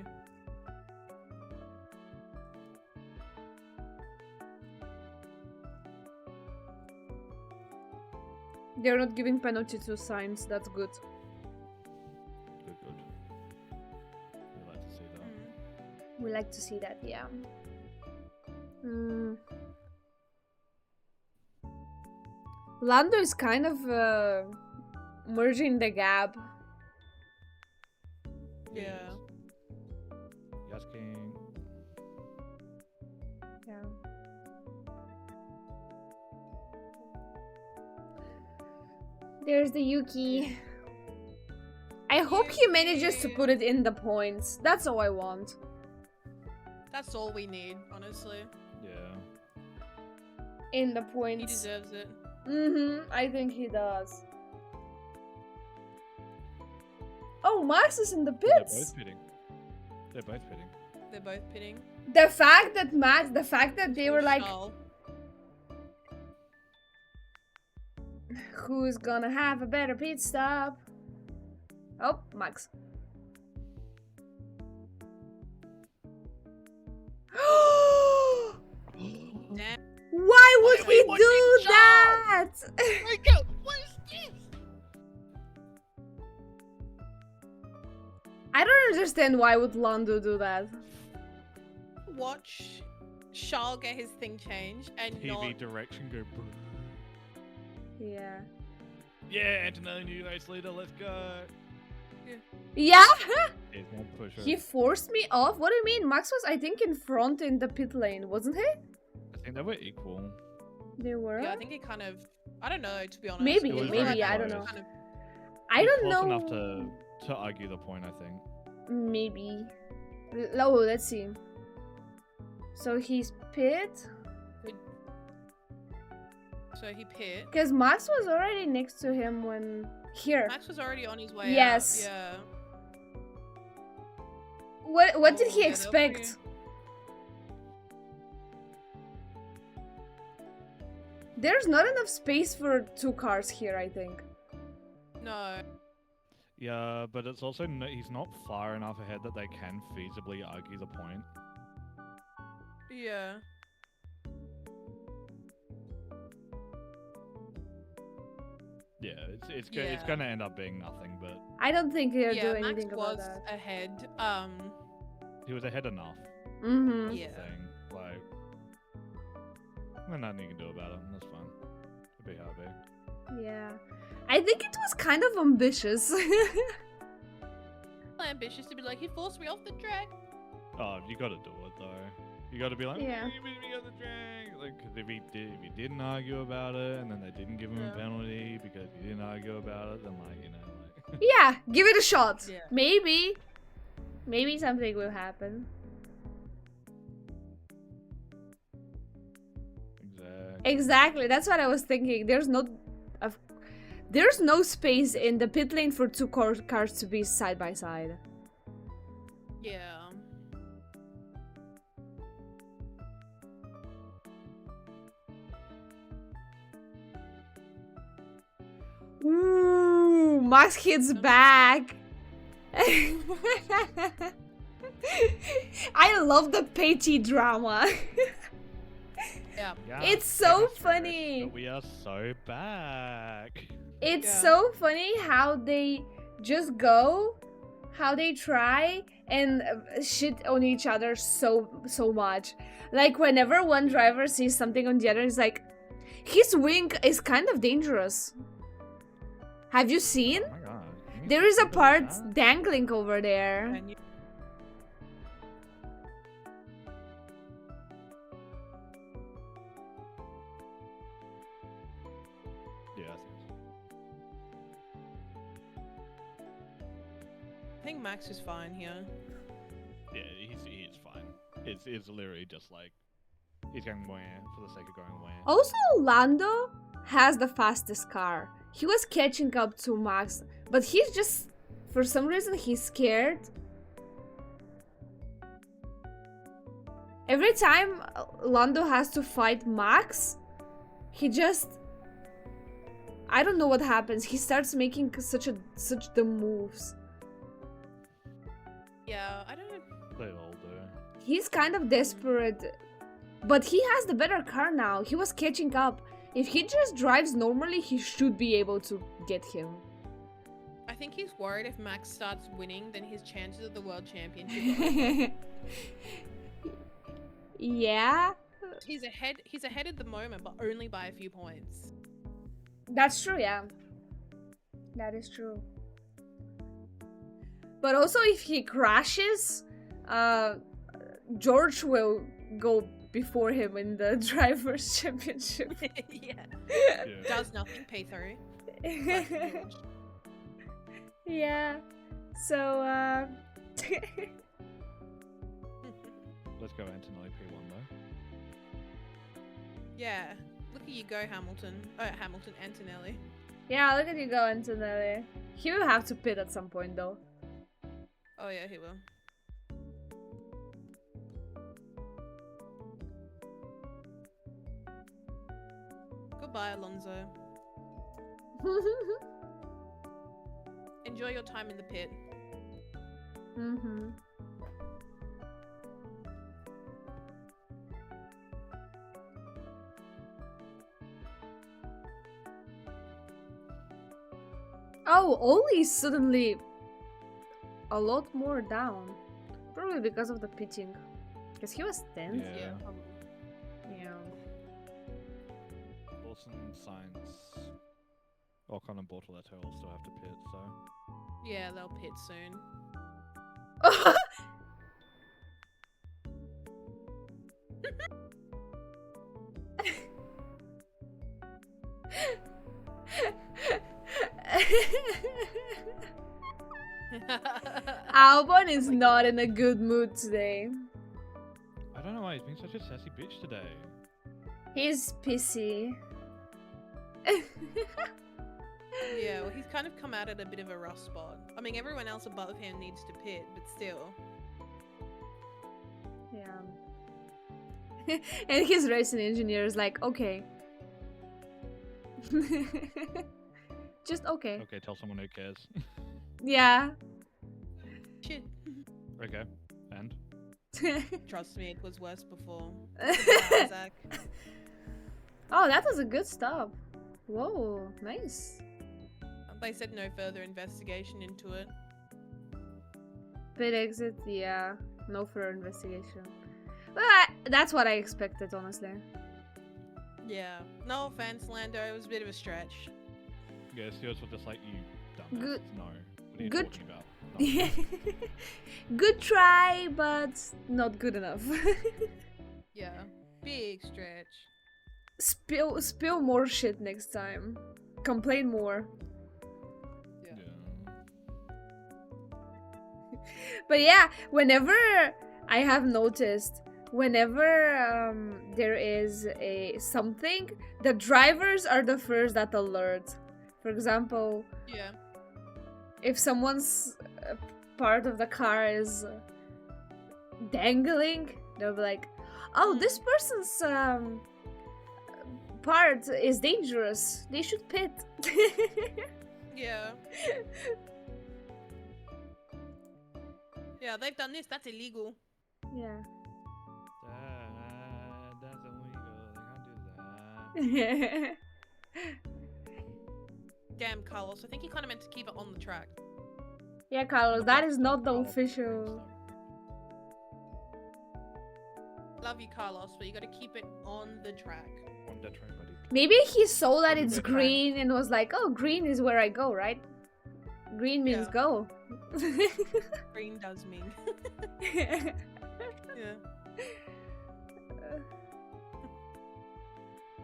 B: They're not giving penalty to Sainz. That's good.
C: Good. We like to see that.
B: We like to see that, yeah. Mm. Lando is kind of merging the gap.
A: Yeah.
C: Yes, King.
B: Yeah. There's the Yuki. I hope he manages to put it in the points. That's all I want.
A: That's all we need, honestly.
C: Yeah.
B: In the
A: He
B: points.
A: deserves it.
B: I think he does. Oh, Max is in the
C: They're
B: pits.
C: both pitting. They're both pitting.
A: They're both pitting.
B: The fact that they were like,
A: Charles.
B: who's gonna have a better pit stop? Oh, Max.
A: Damn.
B: Why would
C: are we
B: he
C: watching
B: do
C: Charles?
B: that?
C: What is this?
B: I don't understand why would Lando do that.
A: Watch Charles get his thing changed and
C: TV
A: not.
C: direction go. Brrr.
B: Yeah.
C: Yeah, Antonelli, new race leader. Let's go.
B: Yeah?
C: Here's one pusher.
B: He forced me off? What do you mean? Max was, I think, in front in the pit lane, wasn't he?
C: I think they were equal.
B: They were?
A: Yeah, I think he kind of. I don't know, to be honest.
B: Maybe,
C: It was
B: maybe,
C: very
B: I don't know.
C: close.
A: Kind of,
B: I
C: It's
B: don't
C: close
B: know.
C: enough to argue the point, I think.
B: Maybe. Oh, let's see. So he's pit?
A: so he pit.
B: Because Max was already next to him when... Here.
A: Max was already on his way
B: Yes.
A: out. Yeah.
B: What did
A: Oh,
B: he
A: yeah,
B: expect? There's not enough space for two cars here, I think.
A: No.
C: Yeah, but it's also he's not far enough ahead that they can feasibly argue the point.
A: Yeah.
C: Yeah, it's
A: Yeah.
C: going to end up being nothing, but
B: I don't think they're
A: Yeah,
B: doing
A: Max
B: anything about
A: was
B: that.
A: ahead.
C: he was ahead enough.
B: Mm-hmm.
C: That's
A: Yeah.
C: the thing. Like, there's nothing you can do about it. That's fine. It'll be how it be.
B: Yeah. I think it was kind of ambitious.
A: Ambitious to be like, he forced me off the track.
C: Oh, you got to do it though. You got to be like,
B: Yeah.
C: you made me on the track. Like, 'cause if he didn't argue about it, and then they didn't give him
A: Yeah.
C: a penalty because he didn't argue about it, then like, you know, like.
B: Yeah, give it a shot.
A: Yeah.
B: Maybe something will happen. Exactly. That's what I was thinking. There's no space in the pit lane for two cars to be side by side.
A: Yeah.
B: Ooh, Max hits back. I love the petty drama.
A: Yeah.
B: It's so
C: goodness
B: funny.
C: gracious, we are so back.
B: It's
A: Yeah.
B: so funny how they just go, how they try and shit on each other so much. Like whenever one driver sees something on the other, it's like his wing is kind of dangerous. Have you seen?
C: Oh my god. Can you
B: There is a
C: see
B: part
C: that?
B: dangling over there.
A: And you-
C: Yeah, I think so.
A: I think Max is fine here.
C: Yeah, he's fine. It's literally just like he's going where for the sake of going where.
B: Also, Lando has the fastest car. He was catching up to Max, but he's just, for some reason, he's scared. Every time Lando has to fight Max, he just, I don't know what happens. He starts making such dumb moves.
A: Yeah, I don't.
C: They all do.
B: He's kind of desperate, but he has the better car now. He was catching up. If he just drives normally, he should be able to get him.
A: I think he's worried if Max starts winning, then his chances of the world championship.
B: Yeah,
A: He's ahead. He's ahead at the moment, but only by a few points.
B: that's true. Yeah, that is true. But also, if he crashes, George will go before him in the drivers' championship.
A: Yeah.
C: Yeah.
A: Does nothing. P3.
B: Yeah. So,
C: Let's go Antonelli P1 though.
A: Yeah. Look at you go, Hamilton. Oh, Hamilton, Antonelli.
B: yeah, look at you go, Antonelli. He will have to pit at some point, though.
A: Oh yeah, he will. Goodbye, Alonso. Enjoy your time in the pit.
B: Mm-hmm. Oh, Ollie's suddenly a lot more down. Probably because of the pitching. Because he was 10th.
C: Yeah.
A: probably.
B: Yeah.
C: Wilson, Science, Ocon and Bortoletto will still have to pit, so.
A: Yeah, they'll pit soon.
B: Albon is not in a good mood today.
C: I don't know why he's being such a sassy bitch today.
B: He's pissy.
A: Yeah, well, he's kind of come out at a bit of a rough spot. I mean, everyone else above him needs to pit, but still.
B: Yeah. And his racing engineer is like, okay. Just okay.
C: Okay, tell someone who cares.
B: Yeah.
A: Shit.
C: Okay, and?
A: Trust me, it was worse before. Goodbye, Zach.
B: Oh, that was a good stop. Whoa, nice.
A: They said no further investigation into it.
B: Pit exit, yeah. No further investigation. Well, that's what I expected, honestly.
A: Yeah. No offense, Lando. It was a bit of a stretch.
C: Yeah, Stewards were just like, you dumbass.
B: Good-
C: No. What are you
B: good-
C: talking about? No.
B: Good try, but not good enough.
A: Yeah. Big stretch.
B: Spill more shit next time. Complain more.
A: Yeah.
C: Yeah.
B: But yeah, whenever I have noticed whenever there is a something, the drivers are the first that alert. For example,
A: Yeah.
B: if someone's part of the car is dangling, they'll be like, "Oh, this person's part is dangerous. They should pit."
A: Yeah. Yeah, they've done this. That's illegal.
B: Yeah.
C: That's illegal. They can't do that.
A: Damn, Carlos. I think you kind of meant to keep it on the track.
B: Yeah, Carlos, that is not the
C: Carlos
B: official.
A: Love you, Carlos, but you got to keep it on the track.
C: On the track, buddy.
B: Maybe he saw that it's
C: Okay.
B: green and was like, "Oh, green is where I go, right? Green means
A: Yeah.
B: go."
A: Green does mean. Yeah.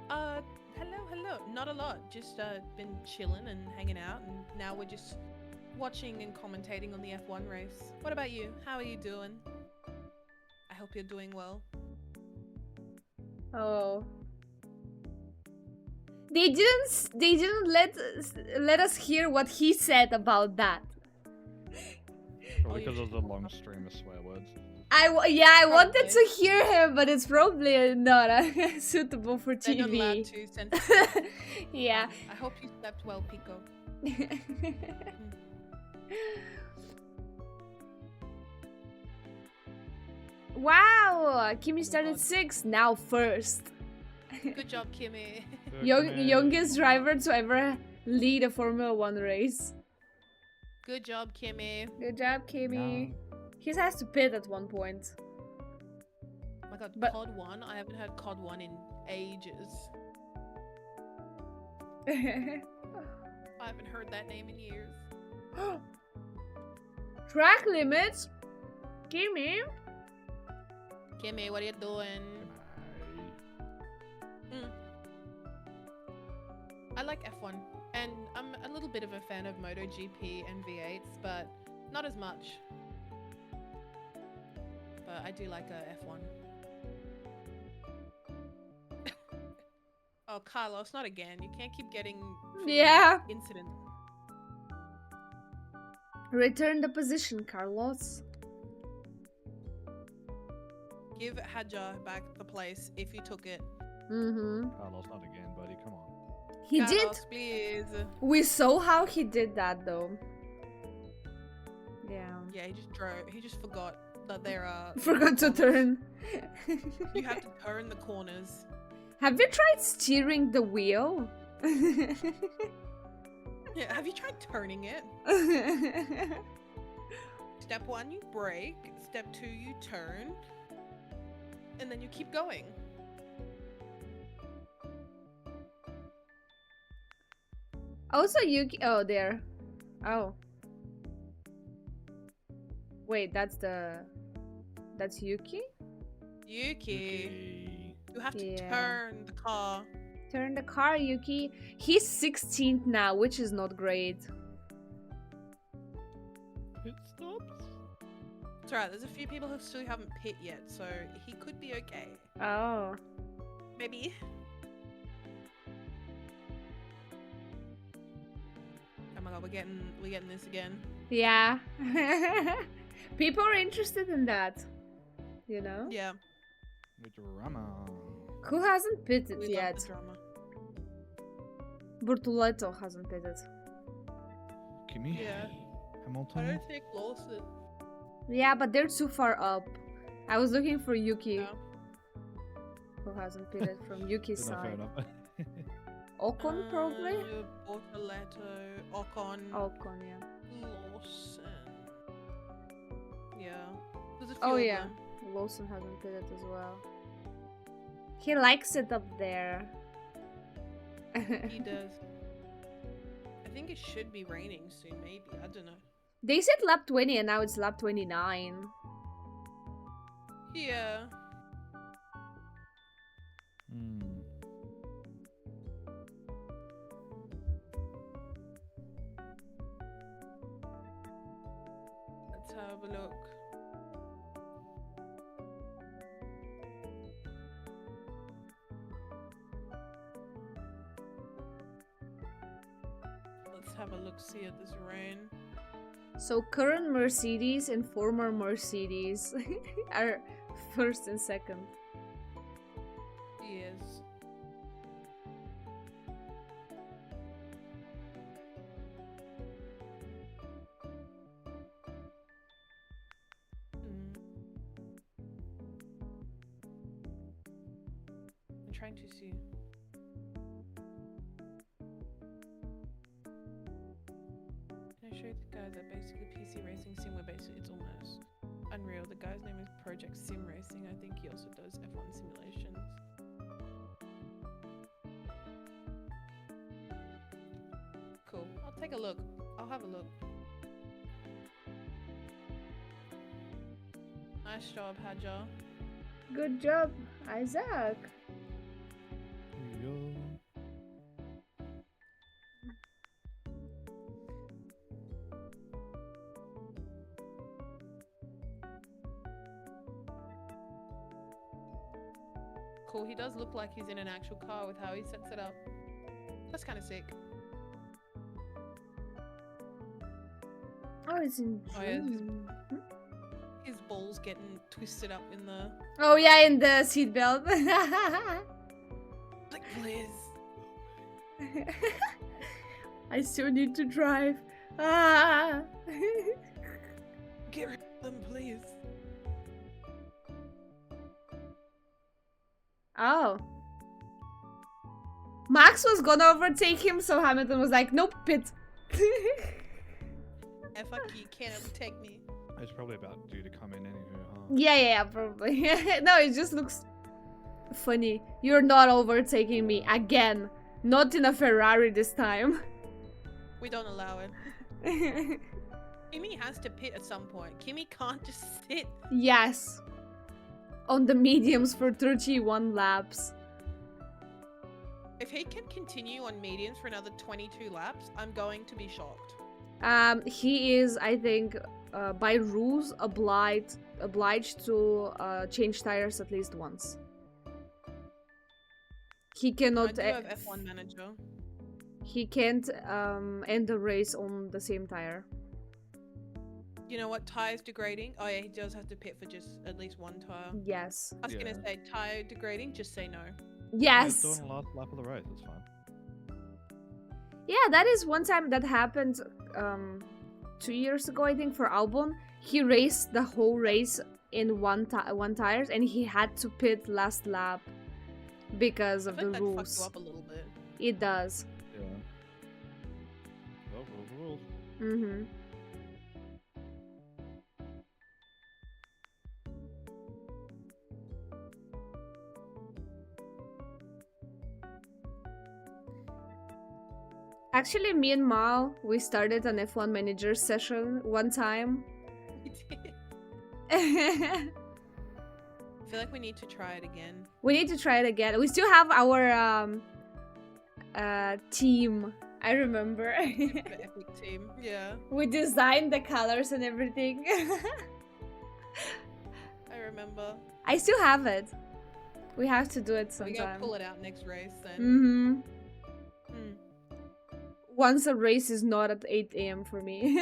A: Hello. Not a lot. Just been chilling and hanging out, and now we're just watching and commentating on the F1 race. What about you? How are you doing? I hope you're doing well.
B: Oh. They didn't let us hear what he said about that.
C: Probably
A: you
C: because it was
A: should-
C: a long stream of swear words.
B: I wanted to hear him, but it's probably not suitable for
A: They're not allowed
B: TV.
A: to censor.
B: Yeah.
A: I hope you slept well, Pico.
B: Wow, Kimi started
A: God.
B: 6th, now first.
A: Good job, Kimmy.
B: Youngest driver to ever lead a Formula 1 race.
A: Good job, Kimmy.
B: Good job, Kimi. He has to pit at one point.
A: Oh my god,
B: But-
A: COD 1? I haven't heard COD 1 in ages. I haven't heard that name in years.
B: Track limits? Kimi?
A: Kimmy, what are you doing? I like F1, and I'm a little bit of a fan of MotoGP and V8s, but not as much. But I do like a F1. Oh, Carlos, not again. You can't keep getting
B: Yeah.
A: incidents.
B: Return the position, Carlos.
A: Give Hadjar back the place if you took it.
B: Mm-hmm.
C: Carlos, not again, buddy. Come on.
B: He did.
A: Carlos, please.
B: We saw how he did that, though. Yeah.
A: Yeah, he just drove. He just forgot that there are.
B: Forgot to turn.
A: You have to turn the corners.
B: Have you tried steering the wheel?
A: Yeah, have you tried turning it? Step 1, you brake. Step 2, you turn. And then you keep going.
B: Also, Yuki. Oh, there. Oh. Wait, that's Yuki?
A: Yuki. You have to
B: Yeah.
A: turn the car.
B: Turn the car, Yuki. He's 16th now, which is not great.
C: It stops.
A: It's alright, there's a few people who still haven't pit yet, so he could be okay.
B: Oh.
A: Maybe. Oh my god, we're getting this again.
B: Yeah. People are interested in that. You know?
A: Yeah,
C: With drama.
B: Who hasn't pitted
A: we love
B: yet?
A: the drama.
B: Bortoleto hasn't pitted.
C: Kimi.
A: Yeah. I
C: Hamilton.
A: don't think Lawson.
B: Yeah, but they're too far up. I was looking for Yuki,
A: No.
B: who hasn't pitted from Yuki's
C: No, fair
B: side.
C: enough.
B: Ocon, probably?
A: Bortoleto, Ocon,
B: Ocon, yeah.
A: Lawson. Yeah. There's a few
B: Oh,
A: of
B: yeah.
A: them.
B: Lawson hasn't pitted as well. He likes it up there.
A: He does. I think it should be raining soon, maybe. I don't know.
B: They said lap 20 and now it's lap 29.
A: Yeah.
C: Hmm.
A: Let's have a look. have a look-see at this rain.
B: So current Mercedes and former Mercedes are first and second.
A: Yes. I'm trying to see. Can I show you the guys that basically PC racing sim where basically it's almost unreal. The guy's name is Project Sim Racing. I think he also does F1 simulations. Cool. I'll take a look. I'll have a look. Nice job, Hadja.
B: Good job, Isaac.
C: Yo.
A: Cool. He does look like he's in an actual car with how he sets it up. That's kind of sick.
B: Oh, it's in
A: Oh, yeah,
B: June.
A: His balls getting twisted up in the.
B: Oh yeah, in the seatbelt.
A: Like, please.
B: I still need to drive. Ah.
A: Get rid of them, please.
B: Oh. Max was gonna overtake him, so Hamilton was like, nope, pit.
A: Fuck you, can't overtake me.
C: It's probably about due to come in anywho, huh?
B: Yeah, probably. No, it just looks funny. You're not overtaking me again. Not in a Ferrari this time.
A: We don't allow it. Kimmy has to pit at some point. Kimmy can't just sit.
B: Yes. On the mediums for 31 laps.
A: If he can continue on mediums for another 22 laps, I'm going to be shocked.
B: He is, I think, by rules obliged to change tires at least once. He cannot.
A: I do have F1 manager.
B: He can't end the race on the same tire.
A: You know what? Tires degrading. Oh yeah, he does have to pit for just at least one tire.
B: Yes.
A: I was gonna say tire degrading. Just say no.
B: Yes.
C: It's on the last lap of the race, it's fine.
B: Yeah, that is one time that happened 2 years ago, I think, for Albon. He raced the whole race in one tires, and he had to pit last lap because of
A: I think
B: the
A: that
B: rules.
A: fucked you up a little bit.
B: It does.
C: Yeah. Well, rules.
B: Mm-hmm. Actually, me and Mal, we started an F1 manager session one time.
A: We did.
B: We
A: I feel like we need to try it again.
B: need to try it again. We still have our team. I remember.
A: The epic team. Yeah,
B: We designed the colors and everything.
A: I remember.
B: I still have it. We have to do it
A: We gotta
B: sometime.
A: pull it out next race then.
B: Mm-hmm.
A: Mm.
B: Once a race is not at 8 a.m. for me.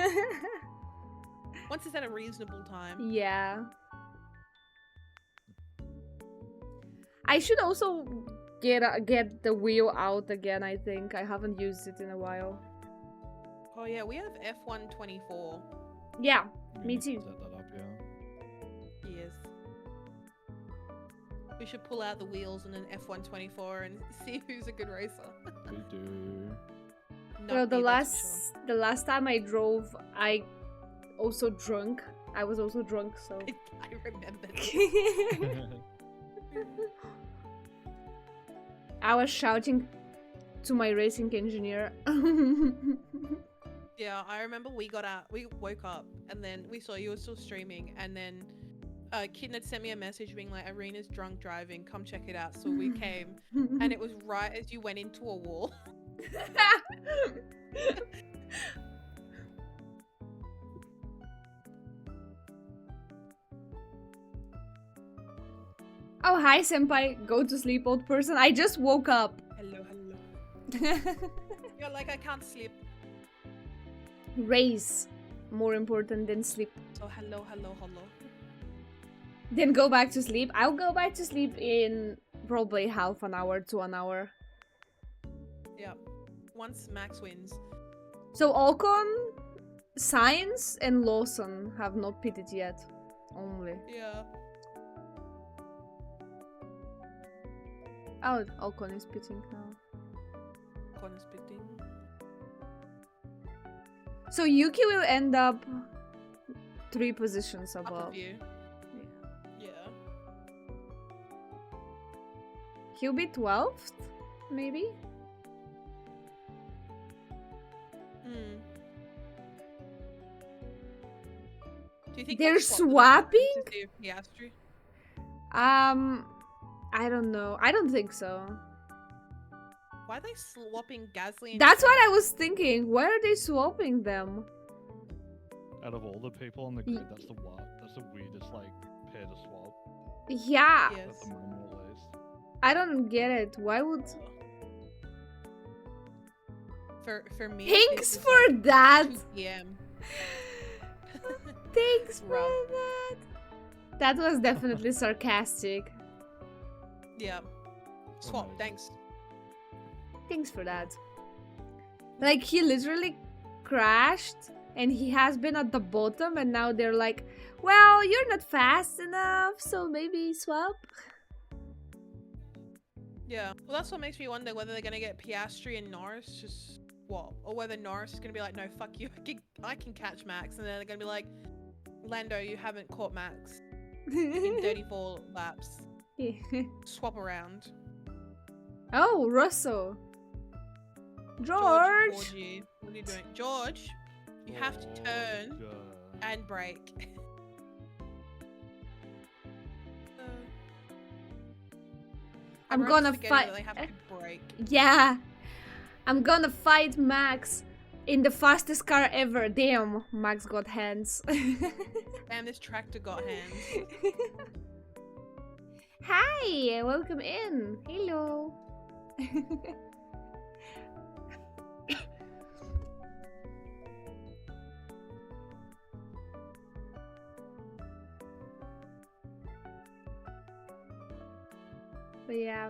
A: Once it's at a reasonable time.
B: Yeah. I should also get the wheel out again, I think. I haven't used it in a while.
A: Oh yeah, we have F1 24.
B: Yeah,
C: We
B: me
C: need to
B: too.
C: Set that up, yeah.
A: Yes. We should pull out the wheels in an F1 24 and see who's a good racer.
C: We do.
A: Not
B: Well,
A: me, that's for
B: the last time I drove, I also drunk. I was also drunk, so.
A: sure. I remember this.
B: I was shouting to my racing engineer.
A: Yeah, I remember we woke up and then we saw you were still streaming and then Kitten had sent me a message being like, Arena's drunk driving, come check it out. So we came and it was right as you went into a wall.
B: Oh, hi, senpai. Go to sleep, old person. I just woke up.
A: Hello. You're like, I can't sleep.
B: race more important than sleep.
A: So hello.
B: Then go back to sleep. I'll go back to sleep in probably half an hour to an hour.
A: Yeah. Once Max wins.
B: So Ocon, Sainz, and Lawson have not pitted yet. Only.
A: Yeah.
B: Oh, Ocon is pitting now.
A: Connor's pitting.
B: So Yuki will end up 3 positions
A: Up
B: above.
A: of you. Yeah.
B: He'll be 12th, maybe?
A: Hmm. Do you think
B: They're
A: they'll swap them
B: swapping?
A: to save Piastri?
B: I don't know. I don't think so.
A: Why are they swapping Gasly and
B: That's what
A: Stroll?
B: I was thinking. Why are they swapping them?
C: Out of all the people on the grid, that's the weirdest like pair to swap
B: Yeah,
C: at
A: Yes.
C: the moment, at least.
B: I don't get it. Why would...
A: For me,
B: Thanks
A: this is
B: for
A: like
B: that!
A: 2 p.m.
B: Thanks for
A: Rough.
B: that! That was definitely sarcastic.
A: Yeah. Swap,
C: Amazing.
A: thanks.
B: Thanks for that. Like, he literally crashed and he has been at the bottom and now they're like, well, you're not fast enough, so maybe swap.
A: Yeah. Well, that's what makes me wonder whether they're gonna get Piastri and Norris just swap, or whether Norris is gonna be like, no, fuck you, I can catch Max, and then they're gonna be like, Lando, you haven't caught Max in 34 laps. Swap around.
B: Oh, Russell. George.
A: Georgie, what are you doing, George? You have to turn and brake.
B: I'm
A: Everyone's
B: gonna
A: forgetting
B: fight.
A: that They have to brake.
B: Yeah, I'm gonna fight Max in the fastest car ever. Damn, Max got hands.
A: Damn, this tractor got hands.
B: Hi, welcome in. Hello. But yeah,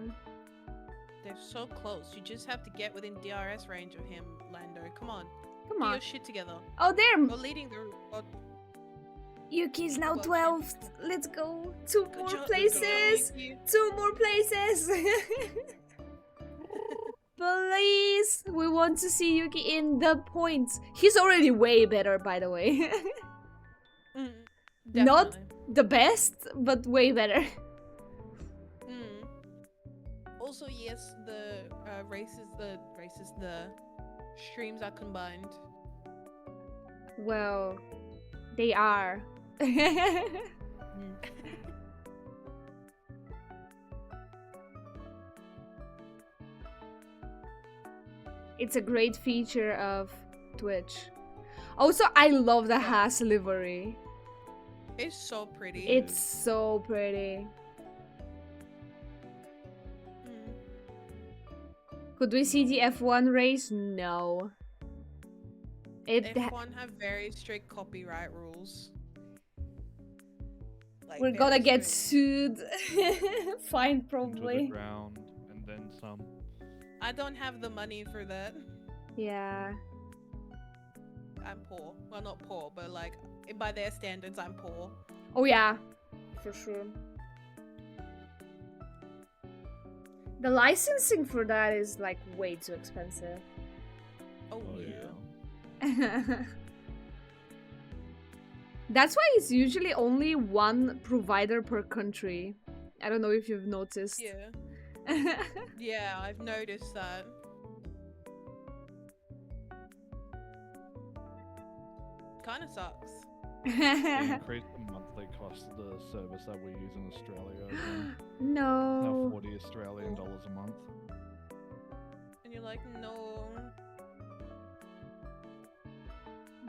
A: They're so close. You just have to get within DRS range of him, Lando. Come on.
B: come
A: Get
B: on.
A: your shit together.
B: Oh, there.
A: You're leading the.
B: Yuki's now
A: Well,
B: 12th. Let's go. 2
A: Good
B: more
A: job,
B: places.
A: Yuki.
B: 2 more places. Please. We want to see Yuki in the points. He's already way better, by the way.
A: Mm,
B: Not
A: definitely.
B: the best, but way better.
A: Mm. Also, yes, the the streams are combined.
B: Well, they are.
A: Mm.
B: It's a great feature of Twitch. Also, I love the Haas livery.
A: It's so pretty.
B: It's so pretty.
A: Mm.
B: Could we see the F1 race? No.
A: F1 have very strict copyright rules. Like,
B: We're
A: very
B: gonna get
A: strict.
B: sued. Fine,
C: Into the
B: probably.
C: ground and then some.
A: I don't have the money for that.
B: Yeah.
A: I'm poor. Well, not poor, but like by their standards, I'm poor.
B: Oh yeah, for sure. The licensing for that is like way too expensive.
A: Oh,
C: Oh
A: yeah.
C: yeah.
B: That's why it's usually only one provider per country. I don't know if you've noticed.
A: Yeah. Yeah, I've noticed that. Kind of sucks.
C: They increased the monthly cost of the service that we use in Australia. Again. Now
B: No.
C: 40 Australian dollars a month.
A: And you're like, no.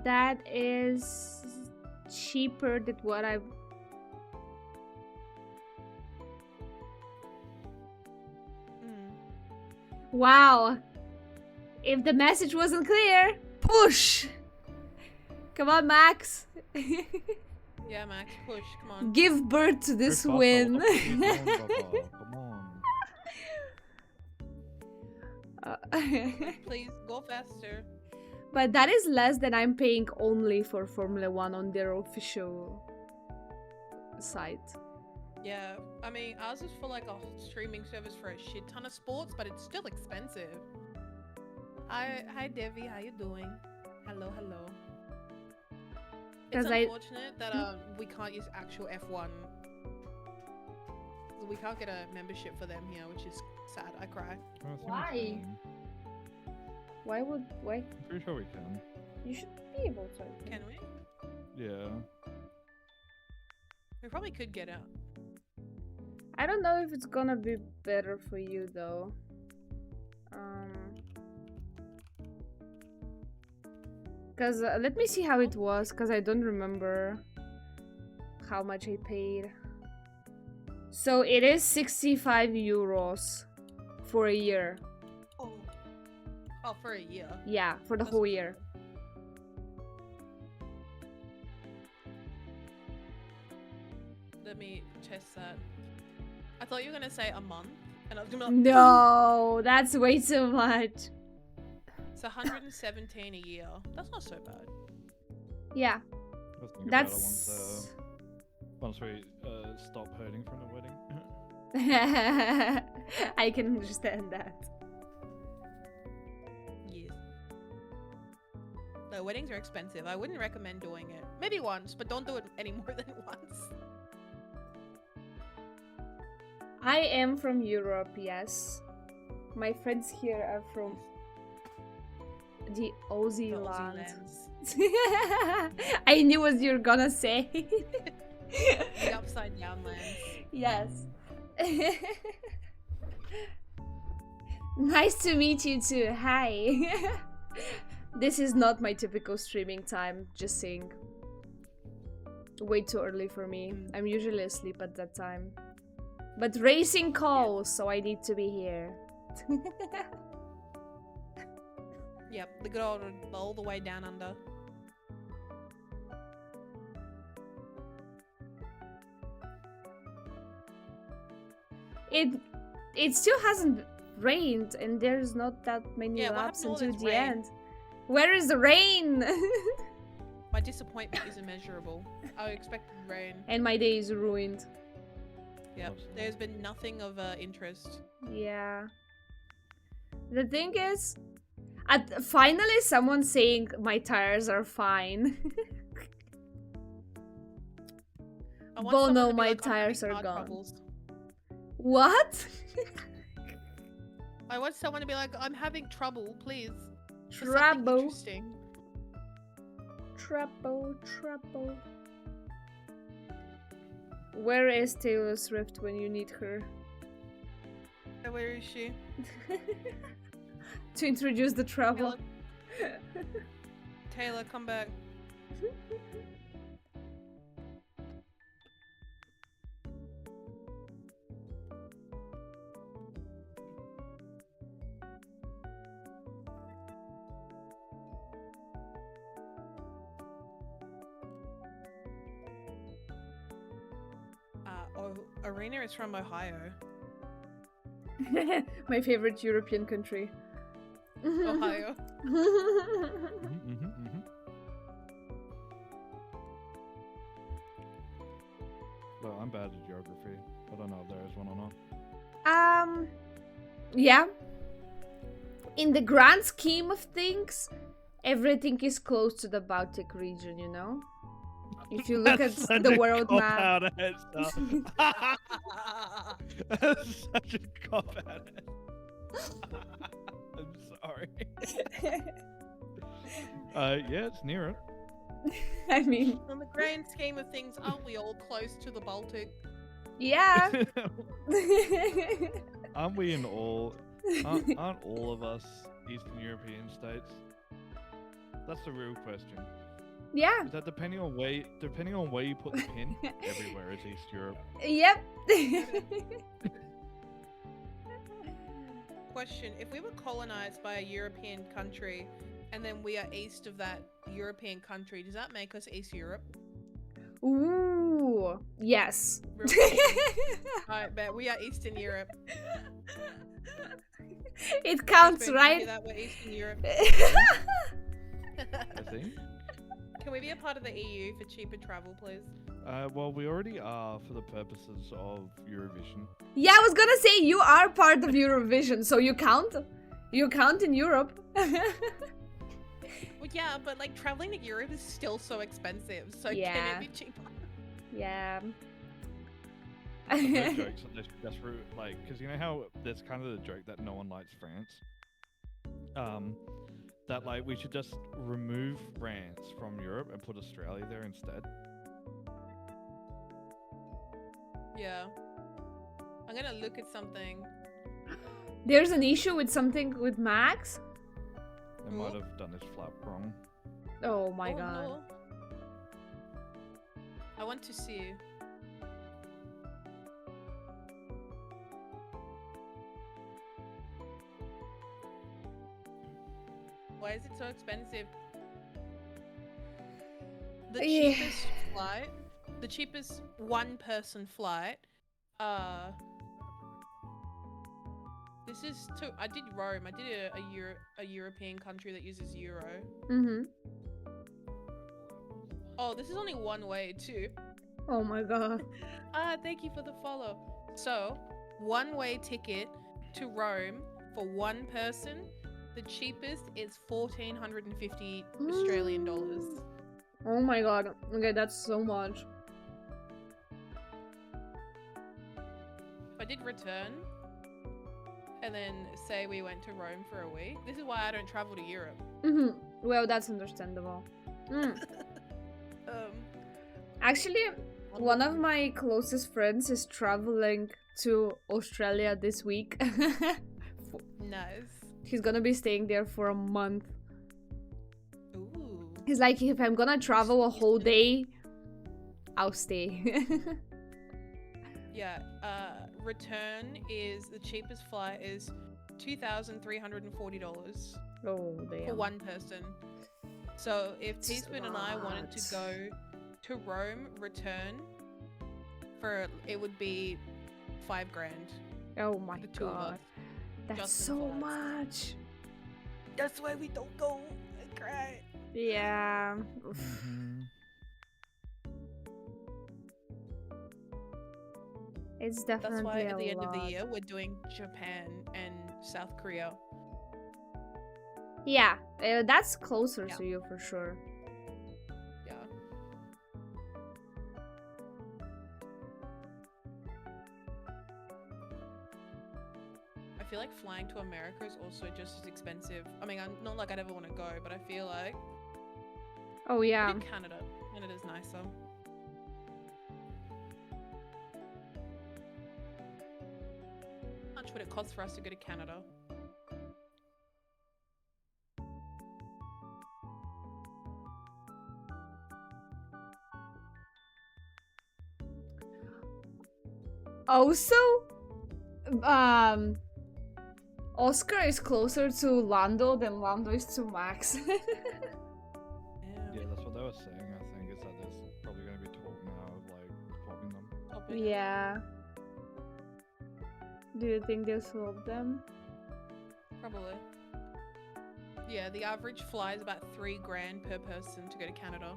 B: That is cheaper than what I...
A: Mm.
B: Wow. If the message wasn't clear, push! Come on, Max.
A: Yeah, Max, push. Come on.
B: Give birth to this
C: Go faster,
B: win.
C: what the fuck are you doing, Papa? Come on.
A: Please go faster.
B: But that is less than I'm paying only for Formula 1 on their official site.
A: Yeah, I mean, ours is for like a streaming service for a shit ton of sports, but it's still expensive. Hi Devi, how you doing? Hello. It's
B: 'Cause I-
A: unfortunate that we can't use actual F1. We can't get a membership for them here, which is sad. I cry.
C: Oh, I think we
D: Why?
C: can.
B: Why?
C: I'm pretty sure we can.
B: You should be able to.
A: Can we?
C: Yeah.
A: We probably could get out.
B: I don't know if it's gonna be better for you though. Cause let me see how it was, cause I don't remember how much I paid. So it is 65 euros for a year.
A: Oh, for a year.
B: Yeah, for the
A: That's-
B: whole year.
A: Let me test that. I thought you were gonna say a month, and I was gonna be like,
B: No, that's way too much.
A: It's 117 a year. That's not so bad.
B: Yeah,
C: Let's think about it
B: that's.
C: once we stop hurting from the wedding.
B: I can understand that.
A: Yes. No, weddings are expensive. I wouldn't recommend doing it. Maybe once, but don't do it any more than once.
B: I am from Europe, yes. My friends here are from the Aussie
A: The Aussie
B: land.
A: lands.
B: I knew what you're gonna say.
A: The upside down lands.
B: Yes. Nice to meet you too. Hi. This is not my typical streaming time, just saying. Way too early for me. I'm usually asleep at that time. But racing calls, so I need to be here.
A: Yep, the good old all the way down under.
B: It still hasn't rained, and there's not that many
A: Yeah, what
B: laps
A: happened to all
B: until
A: this
B: the
A: rain?
B: end. Where is the rain?
A: My disappointment is immeasurable. I expected rain.
B: And my day is ruined.
A: Yep, there's been nothing of interest.
B: Yeah. The thing is, finally someone saying my tires are fine.
A: I want
B: Bono,
A: someone to be
B: my
A: like, "I'm having
B: tires are
A: car
B: gone."
A: troubles."
B: What?
A: I want someone to be like, I'm having trouble, please. For something
B: Trouble.
A: interesting.
B: Trouble. Where is Taylor Swift when you need her?
A: Where is she?
B: To introduce the trouble.
A: Taylor, come back. Arena is from Ohio.
B: My favorite European country.
A: Ohio.
C: Well, I'm bad at geography. I don't know if there is one or not.
B: Yeah. In the grand scheme of things, everything is close to the Baltic region, you know? If you look at the world map.
C: That's such a cop out. I'm sorry. Yeah, it's near it.
B: I mean,
A: In the grand scheme of things, aren't we all close to the Baltic?
B: yeah.
C: Aren't we in all? Aren't all of us Eastern European states? That's the real question.
B: Yeah.
C: Is that depending on where you put the pin? Everywhere is East Europe.
B: Yep.
A: Question: if we were colonized by a European country, and then we are east of that European country. Does that make us East Europe?
B: Ooh, yes.
A: Alright, bet we are Eastern Europe.
B: It counts,
A: Brisbane,
B: right?
A: can we do that? We're Eastern Europe.
C: I think.
A: Can we be a part of the EU for cheaper travel, please?
C: Well, we already are for the purposes of Eurovision.
B: Yeah, I was gonna say you are part of Eurovision, so you count. You count in Europe.
A: Well, yeah, but like traveling to Europe is still so expensive. So
B: Yeah.
A: can it be cheaper?
B: Yeah.
C: No jokes on this, just for, like, because you know how there's kind of the joke that no one likes France. That like we should just remove France from Europe and put Australia there instead.
A: Yeah. I'm gonna look at something.
B: There's an issue with something with Max.
C: They might have done this flap wrong.
B: Oh my
A: Oh,
B: god.
A: no. I want to see. Why is it so expensive? The
B: Yeah.
A: cheapest flight, the cheapest one-person flight, this is to, I did Rome. I did a European country that uses euro.
B: Mm-hmm.
A: Oh, this is only one way too.
B: Oh my god.
A: Thank you for the follow. So, one-way ticket to Rome for one person. The cheapest is 1,450 Australian dollars.
B: Oh my god. Okay, that's so much.
A: If I did return, and then say we went to Rome for a week, this is why I don't travel to Europe.
B: Mm-hmm. Well, that's understandable. Mm. Actually, one of my closest friends is traveling to Australia this week.
A: Nice.
B: He's gonna be staying there for a month.
A: Ooh.
B: He's like, if I'm gonna travel a whole day, I'll stay.
A: Yeah. Return is the cheapest flight is $2,340
B: Oh, damn.
A: for one person. So if Teaspoon and I wanted to go to Rome, return for it would be $5,000.
B: Oh my
A: The two of
B: god.
A: us.
B: That's
A: just
B: so
A: in flights.
B: much.
A: That's why we don't go. I cry.
B: Yeah. Oof.
C: Mm-hmm.
B: It's
A: That's
B: definitely
A: why at the
B: a
A: end of the
B: lot.
A: year we're doing Japan and South Korea.
B: Yeah, that's closer
A: Yeah.
B: to you for sure.
A: Yeah. I feel like flying to America is also just as expensive. I mean, I'm not like I'd ever want to go, but I feel like
B: Oh yeah.
A: in Canada. Canada's nicer. How much would it cost for us to go to Canada?
B: Also, Oscar is closer to Lando than Lando is to Max.
C: Yeah, that's what they were saying. I think is that there's probably going to be talk now of like swapping them.
B: Yeah. Do you think they'll swap them?
A: Probably. Yeah, the average fly is about $3,000 per person to go to Canada.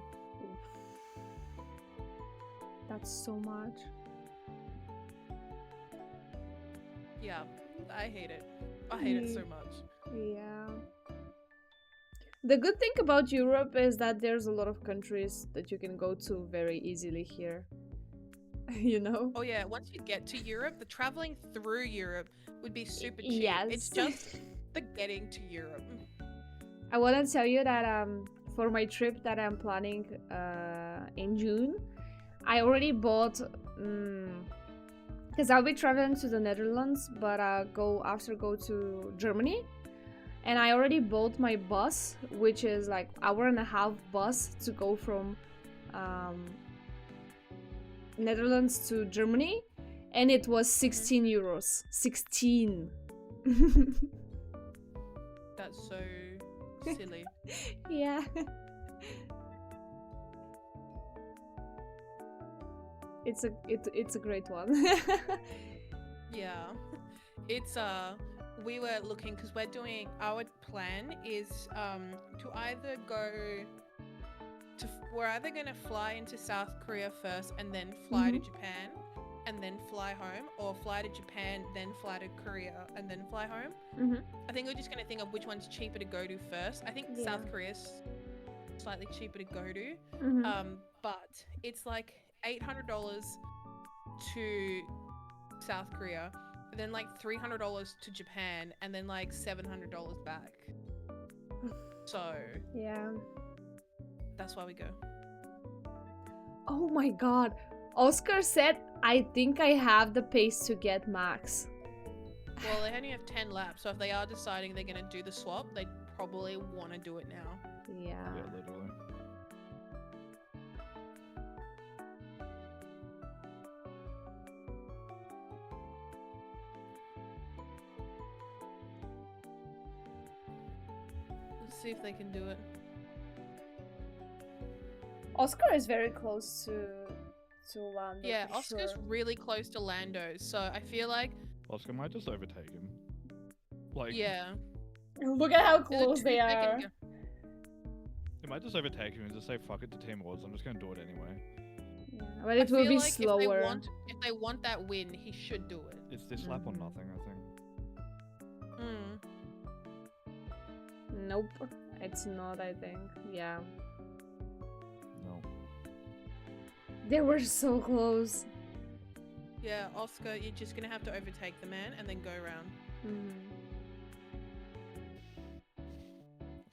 B: That's so much.
A: Yeah, I hate it. I hate it so much.
B: Yeah. The good thing about Europe is that there's a lot of countries that you can go to very easily here. You know?
A: Oh yeah, once you get to Europe, the traveling through Europe would be super cheap.
B: Yes.
A: It's just the getting to Europe.
B: I want to tell you that for my trip that I'm planning in June, I already bought because I'll be traveling to the Netherlands, but I'll go to Germany, and I already bought my bus, which is like hour and a half bus to go from Netherlands to Germany, and it was 16 euros. 16.
A: That's silly.
B: Yeah. It's a great one.
A: Yeah. It's we were looking because we're doing our plan is to either go to we're either going to fly into South Korea first and then fly to Japan and then fly home, or fly to Japan then fly to Korea and then fly home. I think we're just going to think of which one's cheaper to go to first. I think South Korea's slightly cheaper to go to, but it's like $800 to South Korea, and then like $300 to Japan, and then like $700 back. So
B: Yeah.
A: that's why we go.
B: Oh my god. Oscar said, I think I have the pace to get Max.
A: Well, they only have 10 laps, so if they are deciding they're going to do the swap, they probably want to do it now.
B: Yeah.
C: Yeah, literally.
A: Let's see if they can do it.
B: Oscar is very close to Lando.
A: Yeah,
B: for
A: Oscar's
B: sure.
A: really close to Lando, so I feel like,
C: Oscar might just overtake him. Like,
A: yeah.
B: Look at how
A: There's a
B: close they
A: 2-second
B: are.
A: gap.
C: he might just overtake him and just say, fuck it to Team Wars, I'm just gonna do it anyway.
B: Yeah, but
A: I
B: it will
A: feel
B: be
A: like
B: slower.
A: If they want that win, he should do it.
C: It's this lap or nothing, I think.
B: Nope, it's not, I think. Yeah.
C: No.
B: They were so close.
A: Yeah, Oscar, you're just gonna have to overtake the man and then go around.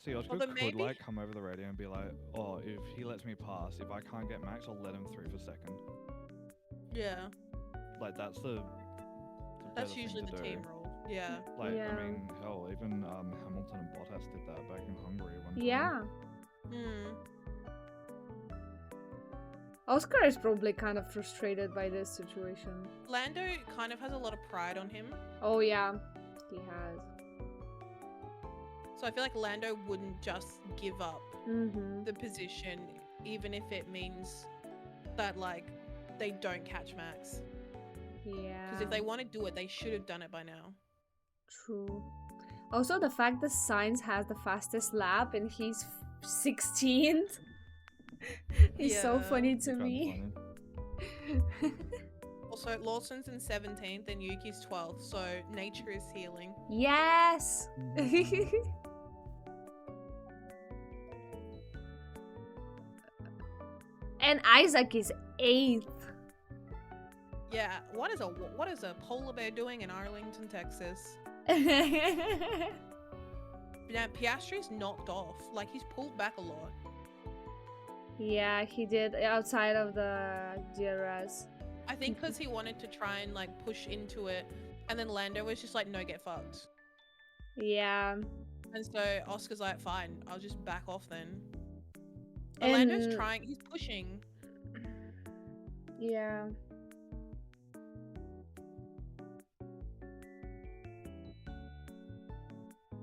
C: See, Oscar
A: Although
C: could
A: maybe-
C: like come over the radio and be like, oh, if he lets me pass, if I can't get Max, I'll let him through for second.
A: Yeah,
C: Like, that's the
A: that's
C: better thing
A: usually
C: to
A: the
C: do.
A: team rule. Yeah.
C: Like,
B: Yeah.
C: I mean, hell, even Hamilton and Bottas did that back in Hungary one time.
B: Yeah.
A: Hmm.
B: Oscar is probably kind of frustrated by this situation.
A: Lando kind of has a lot of pride on him,
B: Oh yeah, he has.
A: so I feel like Lando wouldn't just give up the position, even if it means that like they don't catch Max.
B: Yeah.
A: Because if they want to do it, they should have done it by now.
B: True. Also, the fact that Sainz has the fastest lap and he's 16th is so
A: Yeah.
B: funny to
C: Kinda
B: me.
C: funny.
A: Also, Lawson's in 17th and Yuki's 12th, so nature is healing.
B: Yes. And Isaac is 8th.
A: Yeah, what is a polar bear doing in Arlington, Texas? Now Piastri's knocked off. Like, he's pulled back a lot.
B: Yeah, he did outside of the DRS.
A: I think because he wanted to try and like push into it, and then Lando was just like, no, get fucked.
B: Yeah.
A: And so Oscar's like, fine, I'll just back off then. But Lando's
B: And-
A: trying, he's pushing.
B: Yeah.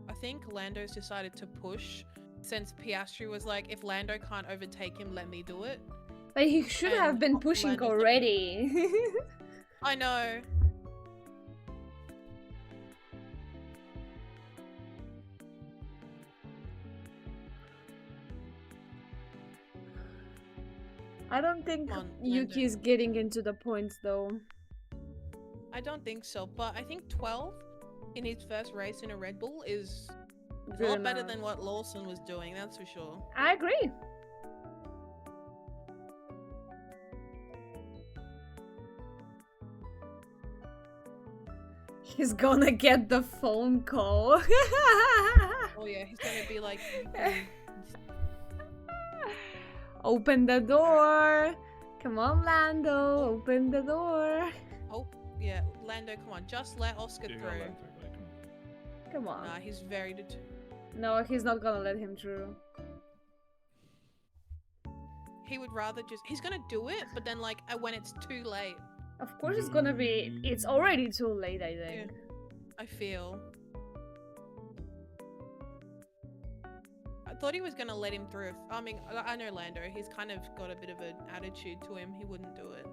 A: I think Lando's decided to push since Piastri was like, if Lando can't overtake him, let me do it.
B: But he should have
A: And
B: been pushing
A: Lando's like-
B: already.
A: I know.
B: I don't think
A: Come on,
B: Yuki is getting into the points though.
A: I don't think so, but I think 12th in his first race in a Red Bull is a
B: Good
A: lot better
B: enough.
A: than what Lawson was doing, that's for sure.
B: I agree. He's gonna get the phone call.
A: Oh yeah, he's gonna be like, "You can-"
B: Open the door. Come on, Lando. Open the door.
A: oh yeah, Lando, come on, just let Oscar
C: You gotta
A: through.
C: let him through, buddy, come on.
B: Come on.
A: Nah, he's very
B: No, he's not gonna let him through.
A: he would rather just, he's gonna do it, but then like when it's too late,
B: Of course it's gonna be. It's already too late, I think.
A: I feel. thought he was gonna let him through. I mean, I know Lando. He's kind of got a bit of an attitude to him. He wouldn't do it.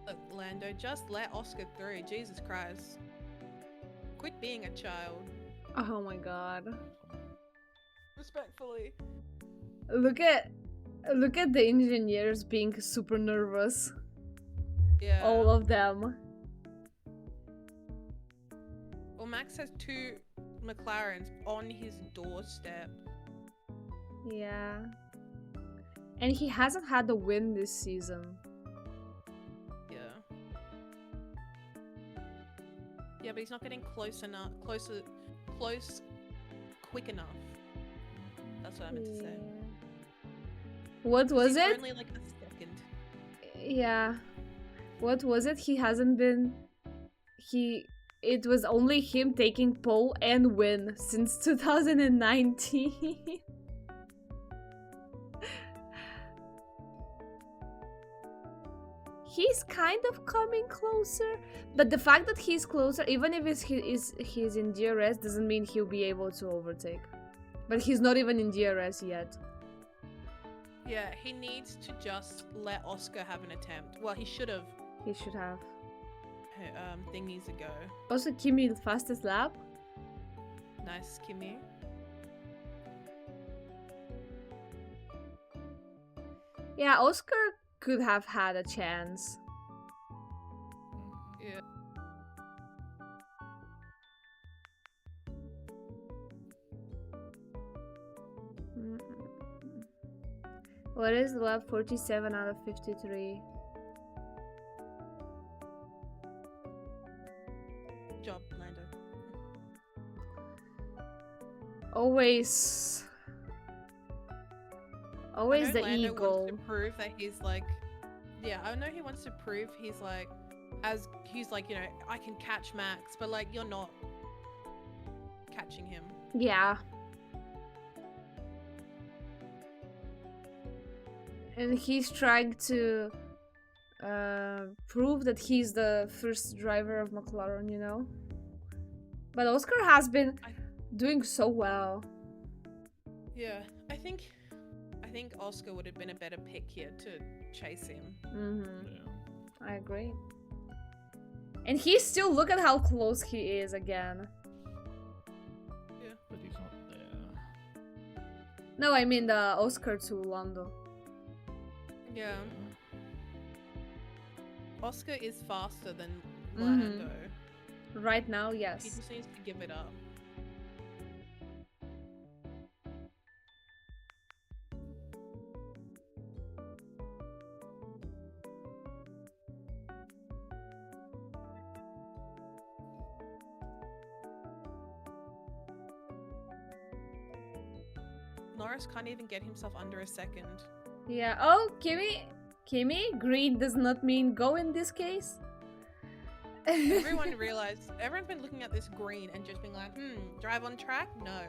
A: Look, Lando, just let Oscar through. Jesus Christ. Quit being a child.
B: Oh my god.
A: Respectfully.
B: Look at the engineers being super nervous.
A: Yeah.
B: All of them.
A: Well, Max has 2 McLarens on his doorstep.
B: Yeah. And he hasn't had a win this season.
A: Yeah, but he's not getting close quick enough. That's what I meant to say.
B: What was
A: He's
B: it?
A: Only like a second.
B: Yeah. What was it? He hasn't been... It was only him taking pole and win since 2019. He's kind of coming closer, but the fact that he's closer, even if he's in DRS, doesn't mean he'll be able to overtake. But he's not even in DRS yet.
A: Yeah, he needs to just let Oscar have an attempt. Well, he should have.
B: He should have.
A: Thing needs to go.
B: Also, Kimi, the fastest lap.
A: Nice, Kimi.
B: Yeah, Oscar could have had a chance.
A: Yeah.
B: What is lap 47 out of 53?
A: Good job, Lando.
B: Always
A: I know
B: the
A: Lando
B: ego.
A: wants to prove that he's like, yeah, I know he wants to prove he's like, you know, I can catch Max, but like you're not catching him.
B: Yeah. And he's trying to prove that he's the first driver of McLaren, you know? But Oscar has been doing so well.
A: Yeah, I think Oscar would have been a better pick here to chase him.
C: Yeah.
B: I agree. And he's still, look at how close he is again.
A: Yeah.
C: But he's not there.
B: No, I mean the Oscar to Lando.
A: Yeah. Oscar is faster than Lando.
B: Right now,
A: He
B: yes.
A: just needs to give it up. Norris can't even get himself under a second.
B: Yeah. Oh, Kimi, green does not mean go in this case.
A: Everyone realized, everyone's been looking at this green and just being like, drive on track? No.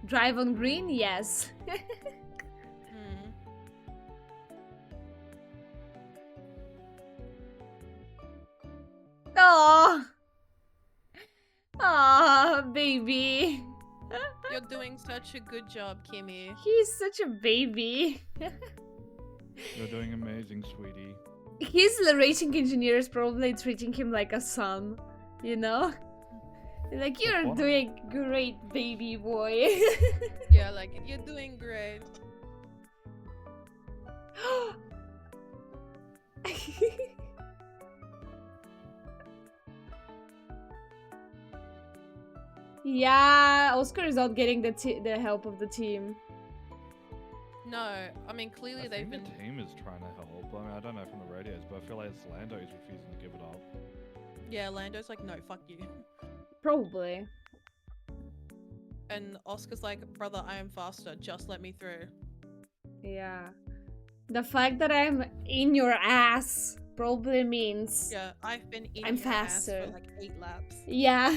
B: Drive on green? Yes. Oh, baby.
A: You're doing such a good job, Kimmy.
B: He's such a baby.
C: You're doing amazing, sweetie.
B: His racing engineer is probably treating him like a son, you know? Like, you're doing great, baby boy.
A: Yeah, like, you're doing great. Yeah, Oscar is not getting the help of the team. No, I mean, clearly
C: I
A: they've
C: think
A: been...
C: the team is trying to help. I mean, I don't know from the radios, but I feel like it's Lando who's refusing to give it up.
A: Yeah, Lando's like, no, fuck you.
B: Probably.
A: And Oscar's like, brother, I am faster, just let me through.
B: Yeah. The fact that I'm in your ass probably means...
A: Yeah, I've been in
B: I'm
A: your ass
B: faster.
A: for like 8 laps.
B: Yeah.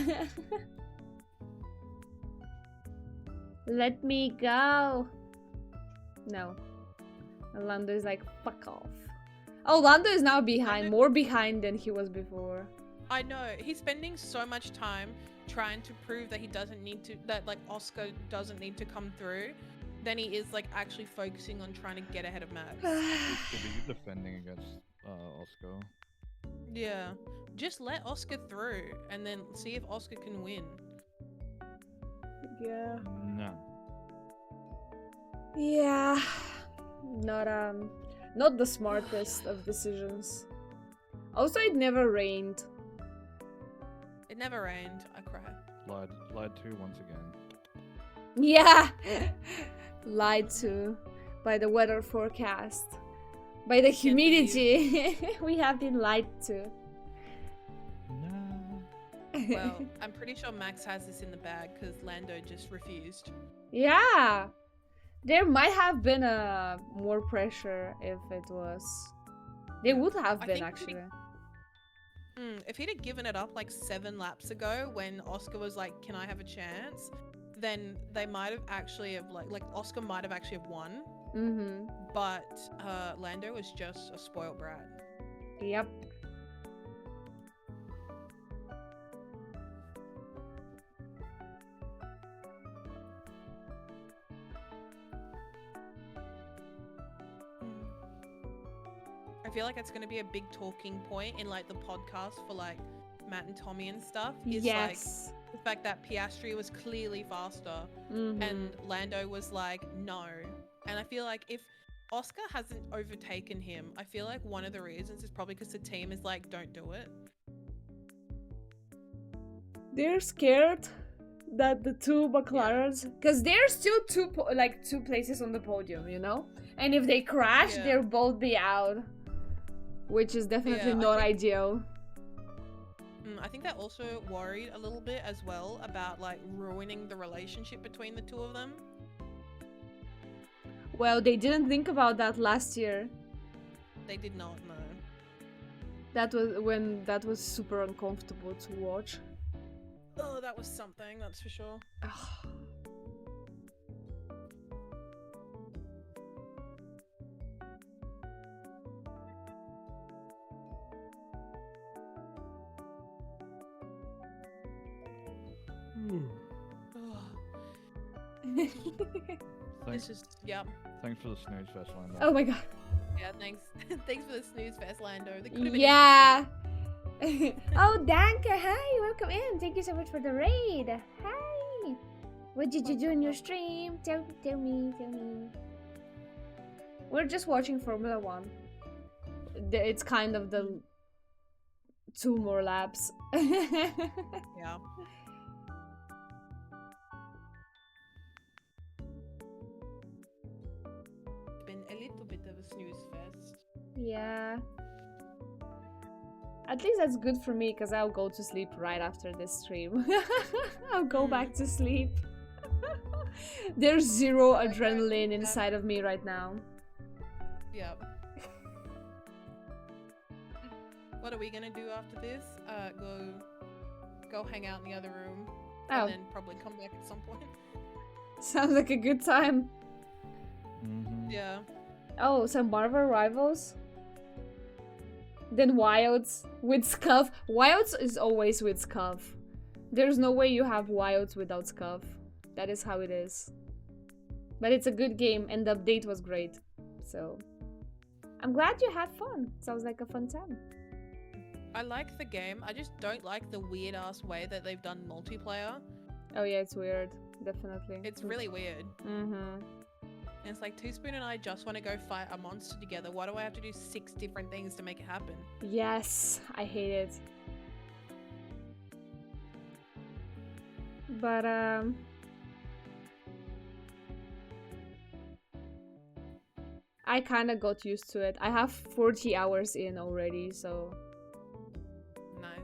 B: Let me go. No. And Lando is like, fuck off. Oh, Lando is now behind, more behind than he was before.
A: I know. He's spending so much time trying to prove that he doesn't need to, that like Oscar doesn't need to come through, than he is like actually focusing on trying to get ahead of Max.
C: He's defending against Oscar.
A: Yeah. Just let Oscar through and then see if Oscar can win.
B: Yeah.
C: No.
B: Yeah. Not the smartest of decisions. Also, it never rained.
A: It never rained. I cry.
C: Lied to once again.
B: Yeah. Lied to by the weather forecast. By the humidity. We have been lied to.
C: No.
A: Well, I'm pretty sure Max has this in the bag because Lando just refused.
B: Yeah. There might have been more pressure if it was. There would have been, actually.
A: If he'd have given it up like 7 laps ago when Oscar was like, can I have a chance? Then they might have actually have like Oscar might have actually have won.
B: Mm-hmm.
A: But Lando was just a spoiled brat.
B: Yep.
A: I feel like it's going to be a big talking point in like the podcast for like Matt and Tommy and stuff. Is
B: Yes.
A: like the fact that Piastri was clearly faster and Lando was like, no. And I feel like if Oscar hasn't overtaken him, I feel like one of the reasons is probably because the team is like, don't do it.
B: They're scared that the two McLarens, because they're still two places on the podium, you know? And if they crash, they'll both be out. Which is definitely not ideal.
A: I think they're also worried a little bit as well about like ruining the relationship between the two of them.
B: Well, they didn't think about that last year.
A: They did not know.
B: That was super uncomfortable to watch.
A: Oh, that was something, that's for sure. It's just, yep.
C: Thanks for the snooze fest, Lando.
B: Oh my god.
A: Yeah, thanks. Thanks for the snooze fest, Lando. That could've been
B: Yeah. Oh, Danka, hi, welcome in. Thank you so much for the raid. Hi. What did you do in your stream? Tell me. We're just watching Formula 1. It's kind of the 2 more laps.
A: Yeah. Been a little bit of a snooze fest.
B: Yeah. At least that's good for me, because I'll go to sleep right after this stream. I'll go back to sleep. There's zero adrenaline inside of me right now.
A: Yep. What are we gonna do after this? Go hang out in the other room.
B: Oh.
A: And then probably come back at some point.
B: Sounds like a good time.
A: Yeah.
B: Oh, some Marvel rivals? Then Wilds with Scuff. Wilds is always with Scuff. There's no way you have Wilds without Scuff. That is how it is. But it's a good game and the update was great. So I'm glad you had fun. Sounds like a fun time.
A: I like the game. I just don't like the weird ass way that they've done multiplayer.
B: Oh yeah, it's weird. Definitely.
A: It's really weird.
B: Mm-hmm.
A: And it's like Spoon and I just want to go fight a monster together. Why do I have to do 6 different things to make it happen?
B: Yes, I hate it. But I kind of got used to it. I have 40 hours in already, so
A: Nice.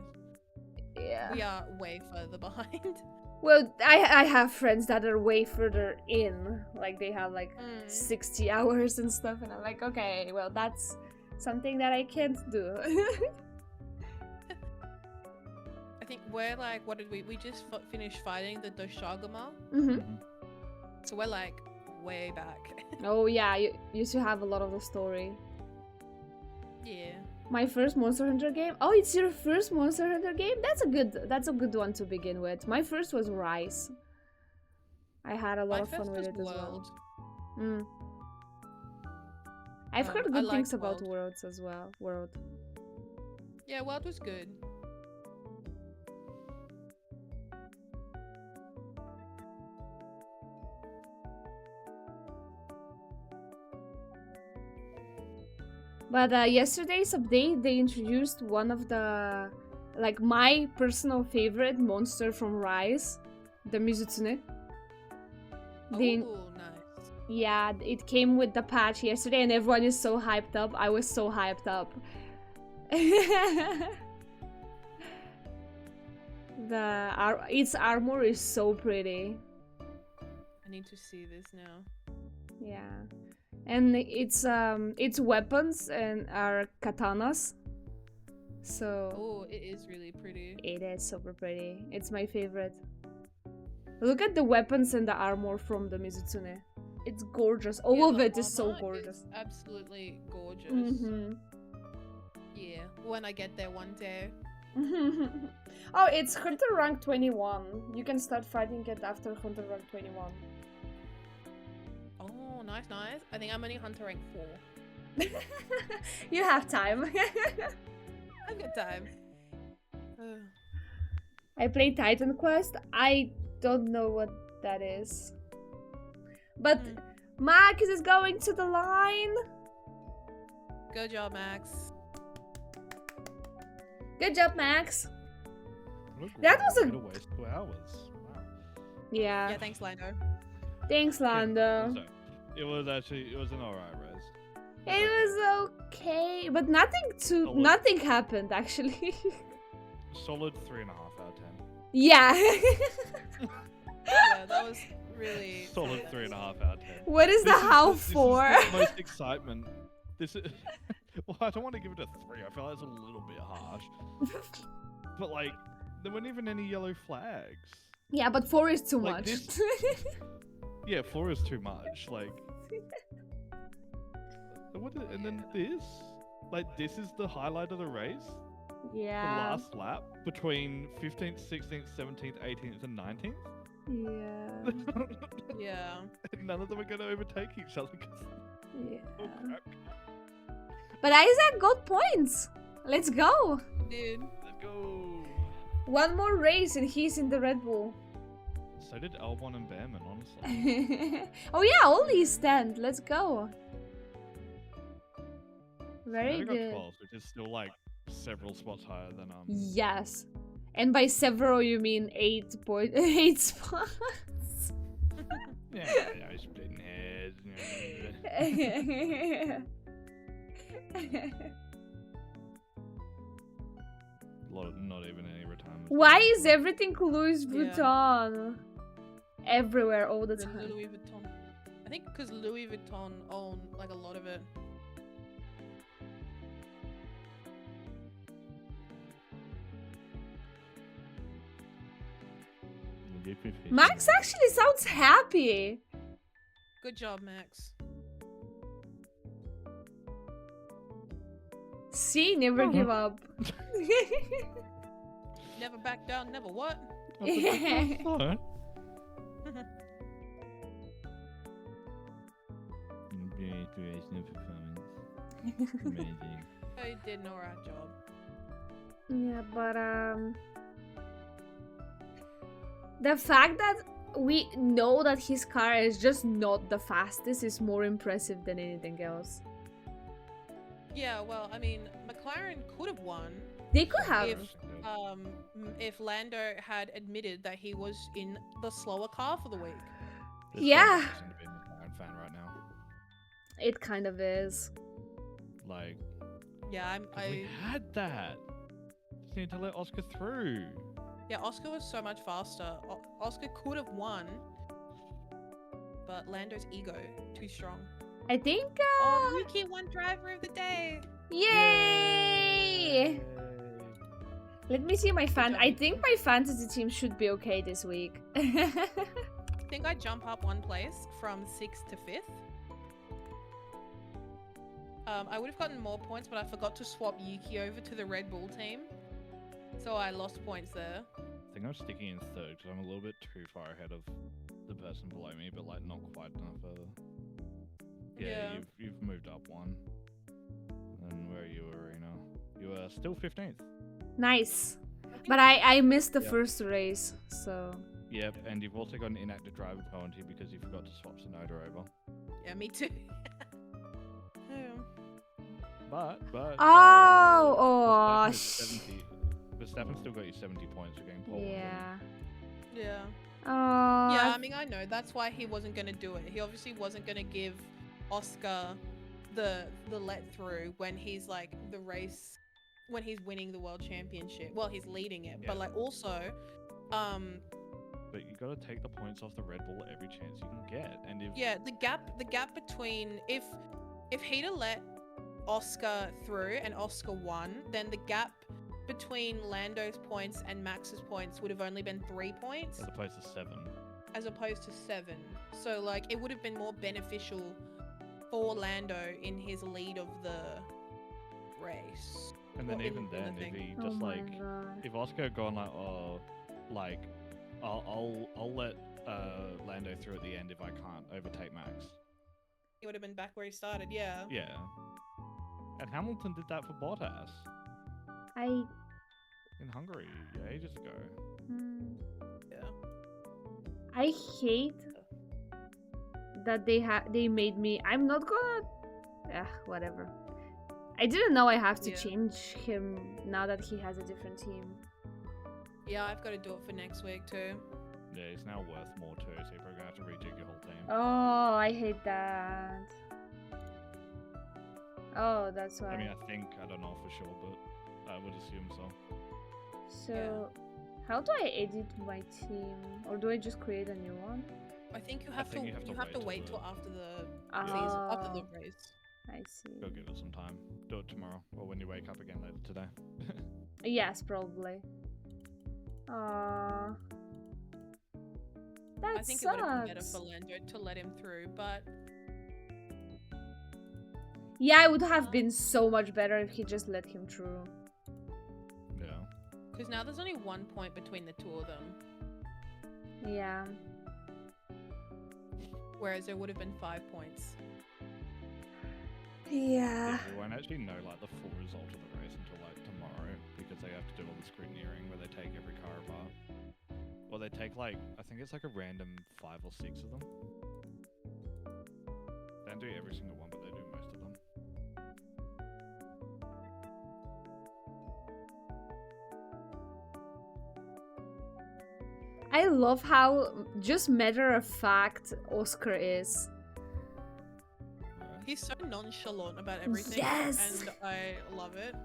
B: yeah.
A: We are way further behind.
B: Well, I have friends that are way further in. Like they have like 60 hours and stuff, and I'm like, okay, well that's something that I can't do.
A: I think we're like, what did we just finished fighting the Doshagama?
B: Mm-hmm.
A: So we're like way back.
B: Oh yeah, you used to have a lot of the story.
A: Yeah.
B: My first Monster Hunter game. Oh, it's your first Monster Hunter game? That's a good one to begin with. My first was Rise. I had a lot of fun with it as well. Mm. I've heard good things about Worlds as well. World.
A: Yeah, World was good.
B: But yesterday's update, they introduced one of the, like, my personal favorite monster from Rise, the Mizutsune.
A: Oh, nice.
B: Yeah, it came with the patch yesterday, and everyone is so hyped up. I was so hyped up. Its armor is so pretty.
A: I need to see this now.
B: Yeah. And its weapons and are katanas. So
A: oh, it is really pretty.
B: It is super pretty. It's my favorite. Look at the weapons and the armor from the Mizutsune. It's gorgeous. All of it is so gorgeous.
A: Is absolutely gorgeous.
B: Mm-hmm.
A: Yeah, when I get there one day.
B: Oh, it's Hunter rank 21. You can start fighting it after Hunter rank 21.
A: Oh, nice. I think I'm only Hunter rank 4.
B: You have time.
A: I've got time.
B: I play Titan Quest. I don't know what that is. But Max is going to the line.
A: Good job, Max.
B: Good job, Max.
C: That was a waste 2 hours. Wow.
B: Yeah.
A: Yeah, thanks, Lando.
B: Thanks, Lando.
C: It was an alright race.
B: It was okay, but nothing happened actually.
C: Solid 3.5 out of 10.
B: Yeah.
A: Yeah, that was really
C: solid 3.5 out of 10.
B: What is the how for?
C: This is the most excitement. This is. Well, I don't want to give it a 3. I feel like it's a little bit harsh. But like, there weren't even any yellow flags.
B: Yeah, but 4 is too
C: like
B: much.
C: Yeah, 4 is too much. Like, and then this, like, this is the highlight of the race.
B: Yeah.
C: The last lap between 15th, 16th, 17th, 18th, and 19th.
B: Yeah.
A: Yeah.
C: And none of them are going to overtake each other.
B: Yeah.
C: Oh, crap.
B: But Isaac got points. Let's go.
A: Dude.
C: Let's go.
B: One more race and he's in the Red Bull.
C: So did Albon and Behrman, honestly.
B: Oh yeah, only stand. Let's go. Very
C: so
B: good.
C: Got 12, which is still like several spots higher than
B: Yes, and by several you mean 8 spots.
C: Yeah, splitting hairs. Not even any retirement.
B: Why is everything Louis Vuitton? Everywhere, all the time.
A: Louis Vuitton. I think because Louis Vuitton own like a lot of it.
B: Max actually sounds happy.
A: Good job, Max.
B: See, never give up.
A: Never back down, never what?
C: Amazing.
A: Oh, you did an alright job.
B: Yeah, but the fact that we know that his car is just not the fastest is more impressive than anything else.
A: Yeah, well, I mean, McLaren could have won.
B: They could have.
A: If Lando had admitted that he was in the slower car for the week.
B: Yeah.
C: This to be a McLaren fan right now.
B: It kind of is.
C: Like.
A: Yeah,
C: we had that. Just need to let Oscar through.
A: Yeah, Oscar was so much faster. Oscar could have won, but Lando's ego too strong.
B: I think.
A: Wiki won driver of the day.
B: Yay! Let me see my fan. I think my fantasy team should be okay this week.
A: I think I jump up one place from 6th to 5th. I would have gotten more points, but I forgot to swap Yuki over to the Red Bull team. So I lost points there.
C: I think I'm sticking in third because I'm a little bit too far ahead of the person below me, but like not quite enough further. Yeah. You've moved up one. And where are you, Arena? You are still 15th.
B: Nice. But I missed the
C: Yep.
B: first race, so...
C: Yep, and you've also got an inactive driver penalty because you forgot to swap Sonoda over.
A: Yeah, me too.
C: But
B: Oh,
C: Verstappen still got you 70 points for getting pole.
B: yeah.
A: Yeah.
B: Oh,
A: Yeah, I mean, I know. That's why he wasn't going to do it. He obviously wasn't going to give Oscar the let through when he's like the race, when he's winning the world championship. Well, he's leading it, but
C: Yeah.
A: like also,
C: But you got to take the points off the Red Bull every chance you can get. And if
A: yeah, the gap between if he'd have let Oscar through and Oscar won, then the gap between Lando's points and Max's points would have only been 3 points
C: as opposed to 7.
A: as opposed to 7. So like it would have been more beneficial for Lando in his lead of the race.
C: And then
A: Well,
C: even
A: in the
C: then, if
A: thing.
C: he
B: oh
C: just
B: my
C: like,
B: God.
C: if Oscar had gone like, oh, like, I'll let Lando through at the end if I can't overtake Max.
A: He would have been back where he started. Yeah.
C: Yeah. And Hamilton did that for Bottas
B: I...
C: in Hungary ages ago.
B: mm,
A: Yeah.
B: I hate that they made me... I'm not gonna... whatever. I didn't know I have to
A: Yeah.
B: change him now that he has a different team.
A: Yeah, I've got to do it for next week too.
C: Yeah, he's now worth more too, so you're probably gonna have to rejig your whole team.
B: Oh, I hate that. Oh, that's why.
C: I mean, I don't know for sure, but I would assume so.
B: So, how do I edit my team? Or do I just create a new one?
A: I think you
C: I
A: have
C: think
A: to.
C: you have to
A: You have to
C: wait
A: wait
C: till
A: till after the
B: Ah.
A: season, after the race.
B: I see.
C: Go give it some time. Do it tomorrow, or when you wake up again later today.
B: Yes, probably. That
A: I think it would have been better
B: sucks.
A: for Lando to let him through, but
B: Yeah, it would have been so much better if he just let him through.
C: Yeah.
A: because now there's only 1 point between the two of them,
B: Yeah.
A: whereas there would have been 5 points.
B: Yeah.
C: We won't actually know like the full result of the race until like tomorrow because they have to do all the scrutineering where they take every car apart. Or they take like, I think it's like a random 5 or 6 of them. They don't do every single one, but they do most of them.
B: I love how just matter of fact Oscar is.
A: He's so nonchalant about everything,
B: Yes!
A: and I love it.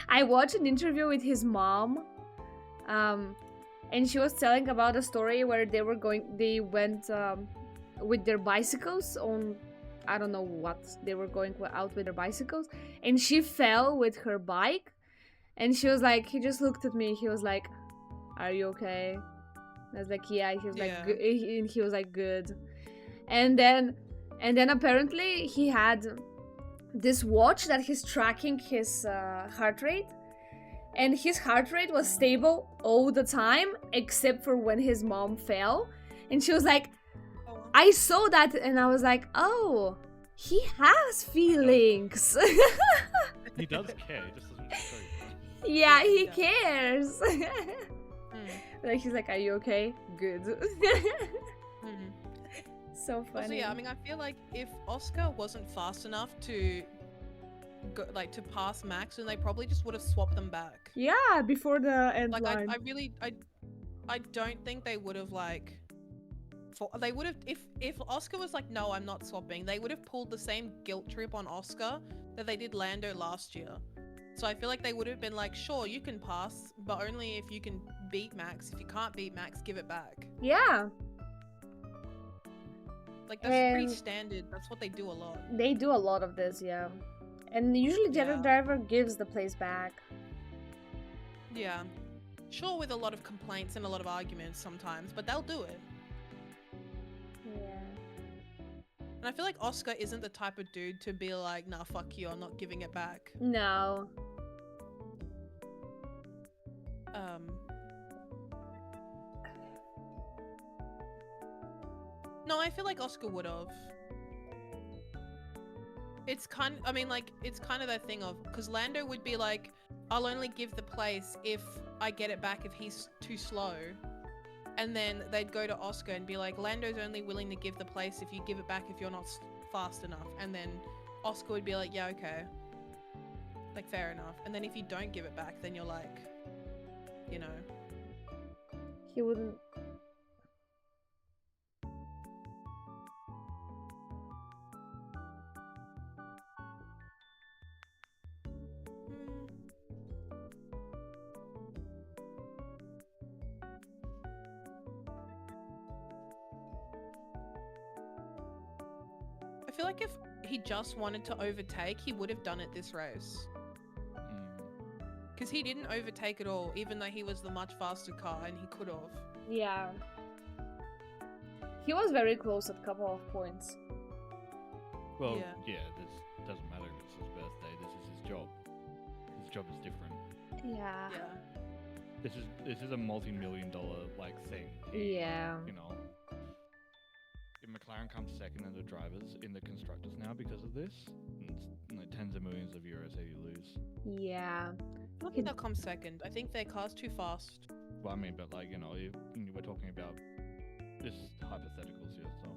B: I watched an interview with his mom, and she was telling about a story where they went with their bicycles on, I don't know what, they were going out with their bicycles, and she fell with her bike, and she was like, he just looked at me, he was like, are you okay? I was like, yeah, he was like,
A: Yeah.
B: good, and he was like, good. And then apparently he had this watch that he's tracking his heart rate, and his heart rate was stable all the time except for when his mom fell, and she was like,
A: Oh,
B: I saw that, and I was like, oh, he has feelings.
C: He does care, he just doesn't show you.
B: Yeah, he
A: Yeah.
B: cares.
A: mm,
B: Like, he's like, are you okay? Good.
A: mm.
B: So
A: Also,
B: funny.
A: yeah, I mean, I feel like if Oscar wasn't fast enough to go, like, to pass Max, then they probably just would have swapped them back.
B: Yeah, before the end
A: Like,
B: line.
A: I don't think they would have like. They would have if Oscar was like, no, I'm not swapping. They would have pulled the same guilt trip on Oscar that they did Lando last year. So I feel like they would have been like, sure, you can pass, but only if you can beat Max. If you can't beat Max, give it back.
B: Yeah,
A: Like that's pretty
B: And-
A: standard. That's what they do a lot.
B: they do a lot of this, yeah. And usually the other
A: Yeah.
B: driver gives the place back.
A: Yeah. Sure, with a lot of complaints and a lot of arguments sometimes, but they'll do it.
B: Yeah.
A: And I feel like Oscar isn't the type of dude to be like, nah, fuck you, I'm not giving it back.
B: No.
A: No, I feel like Oscar would have. It's kind of that thing of, because Lando would be like, I'll only give the place if I get it back if he's too slow. And then they'd go to Oscar and be like, Lando's only willing to give the place if you give it back if you're not fast enough. And then Oscar would be like, yeah, okay. Like, fair enough. And then if you don't give it back, then you're like, you know.
B: He wouldn't.
A: I feel like if he just wanted to overtake, he would have done it this race. Because he didn't overtake at all, even though he was the much faster car and he could have.
B: Yeah. He was very close at a couple of points.
C: Well,
A: Yeah.
C: this doesn't matter if it's his birthday. This is his job. His job is different.
B: Yeah.
C: This is a multi-million-dollar like thing.
B: Yeah.
C: You know, if McLaren comes second in the drivers in the constructors now because of this, it's like tens of millions of euros that you lose.
B: Yeah.
A: I don't think they'll come second. I think their car's too fast.
C: Well, I mean, but like, you know, we're talking about this hypotheticals here, so.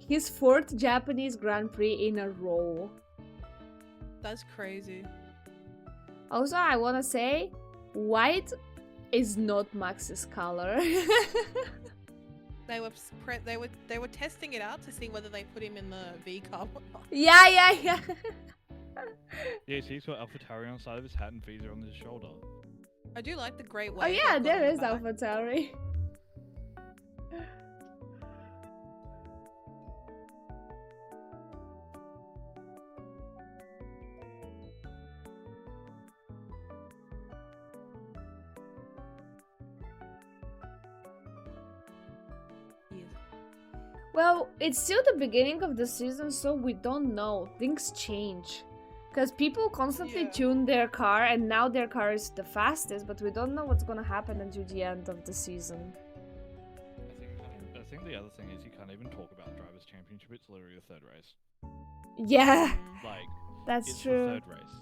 B: His 4th Japanese Grand Prix in a row.
A: That's crazy.
B: Also, I want to say, white is not Max's color.
A: They were testing it out to see whether they put him in the V car or not.
B: Yeah.
C: Yeah, see, he's got AlphaTauri on the side of his hat and Visa on his shoulder.
A: I do like the great
B: Oh
A: way.
B: yeah,
A: they've got
B: there
A: on the
B: is
A: back.
B: AlphaTauri.
A: Yes.
B: Well, it's still the beginning of the season, so we don't know. Things change. Because people constantly
A: Yeah.
B: tune their car, and now their car is the fastest, but we don't know what's gonna happen until the end of the season.
C: I think the other thing is you can't even talk about Drivers' Championship. It's literally the third race.
B: Yeah,
C: Like,
B: that's
C: it's
B: true.
C: the third race.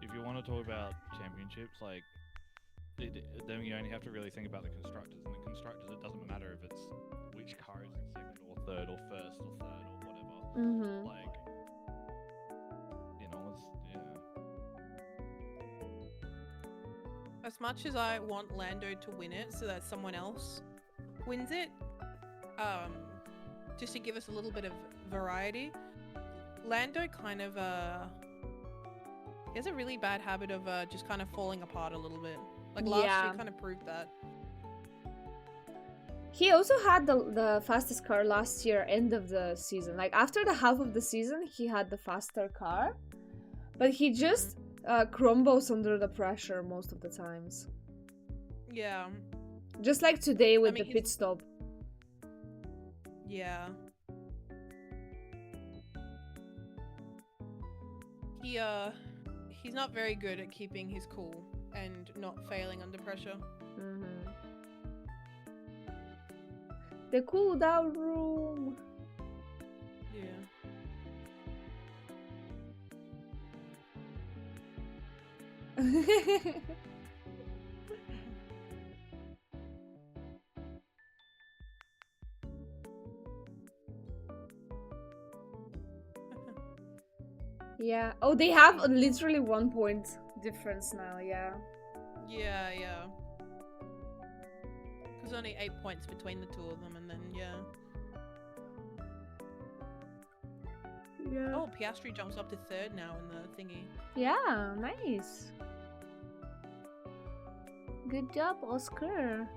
C: If you want to talk about championships, like, then you only have to really think about the constructors. And the constructors, it doesn't matter if it's which car is in second or third or first or third or whatever.
B: Mm-hmm.
C: Like, you know,
A: As much as I want Lando to win it so that someone else wins it, just to give us a little bit of variety, Lando kind of he has a really bad habit of just kind of falling apart a little bit. Like last year kind of proved that.
B: He also had the fastest car last year, end of the season. Like, after the half of the season, he had the faster car. But he just crumbles under the pressure most of the times.
A: Yeah.
B: Just like today with
A: mean,
B: the pit stop.
A: Yeah. He's not very good at keeping his cool and not failing under pressure.
B: Mm-hmm. The cool down room.
A: Yeah.
B: Yeah. Oh, they have literally 1 point difference now. Yeah.
A: Yeah, yeah. There's only 8 points between the two of them, and then yeah.
B: Yeah.
A: Oh, Piastri jumps up to third now in the thingy.
B: Yeah. Nice. Good job, Oscar.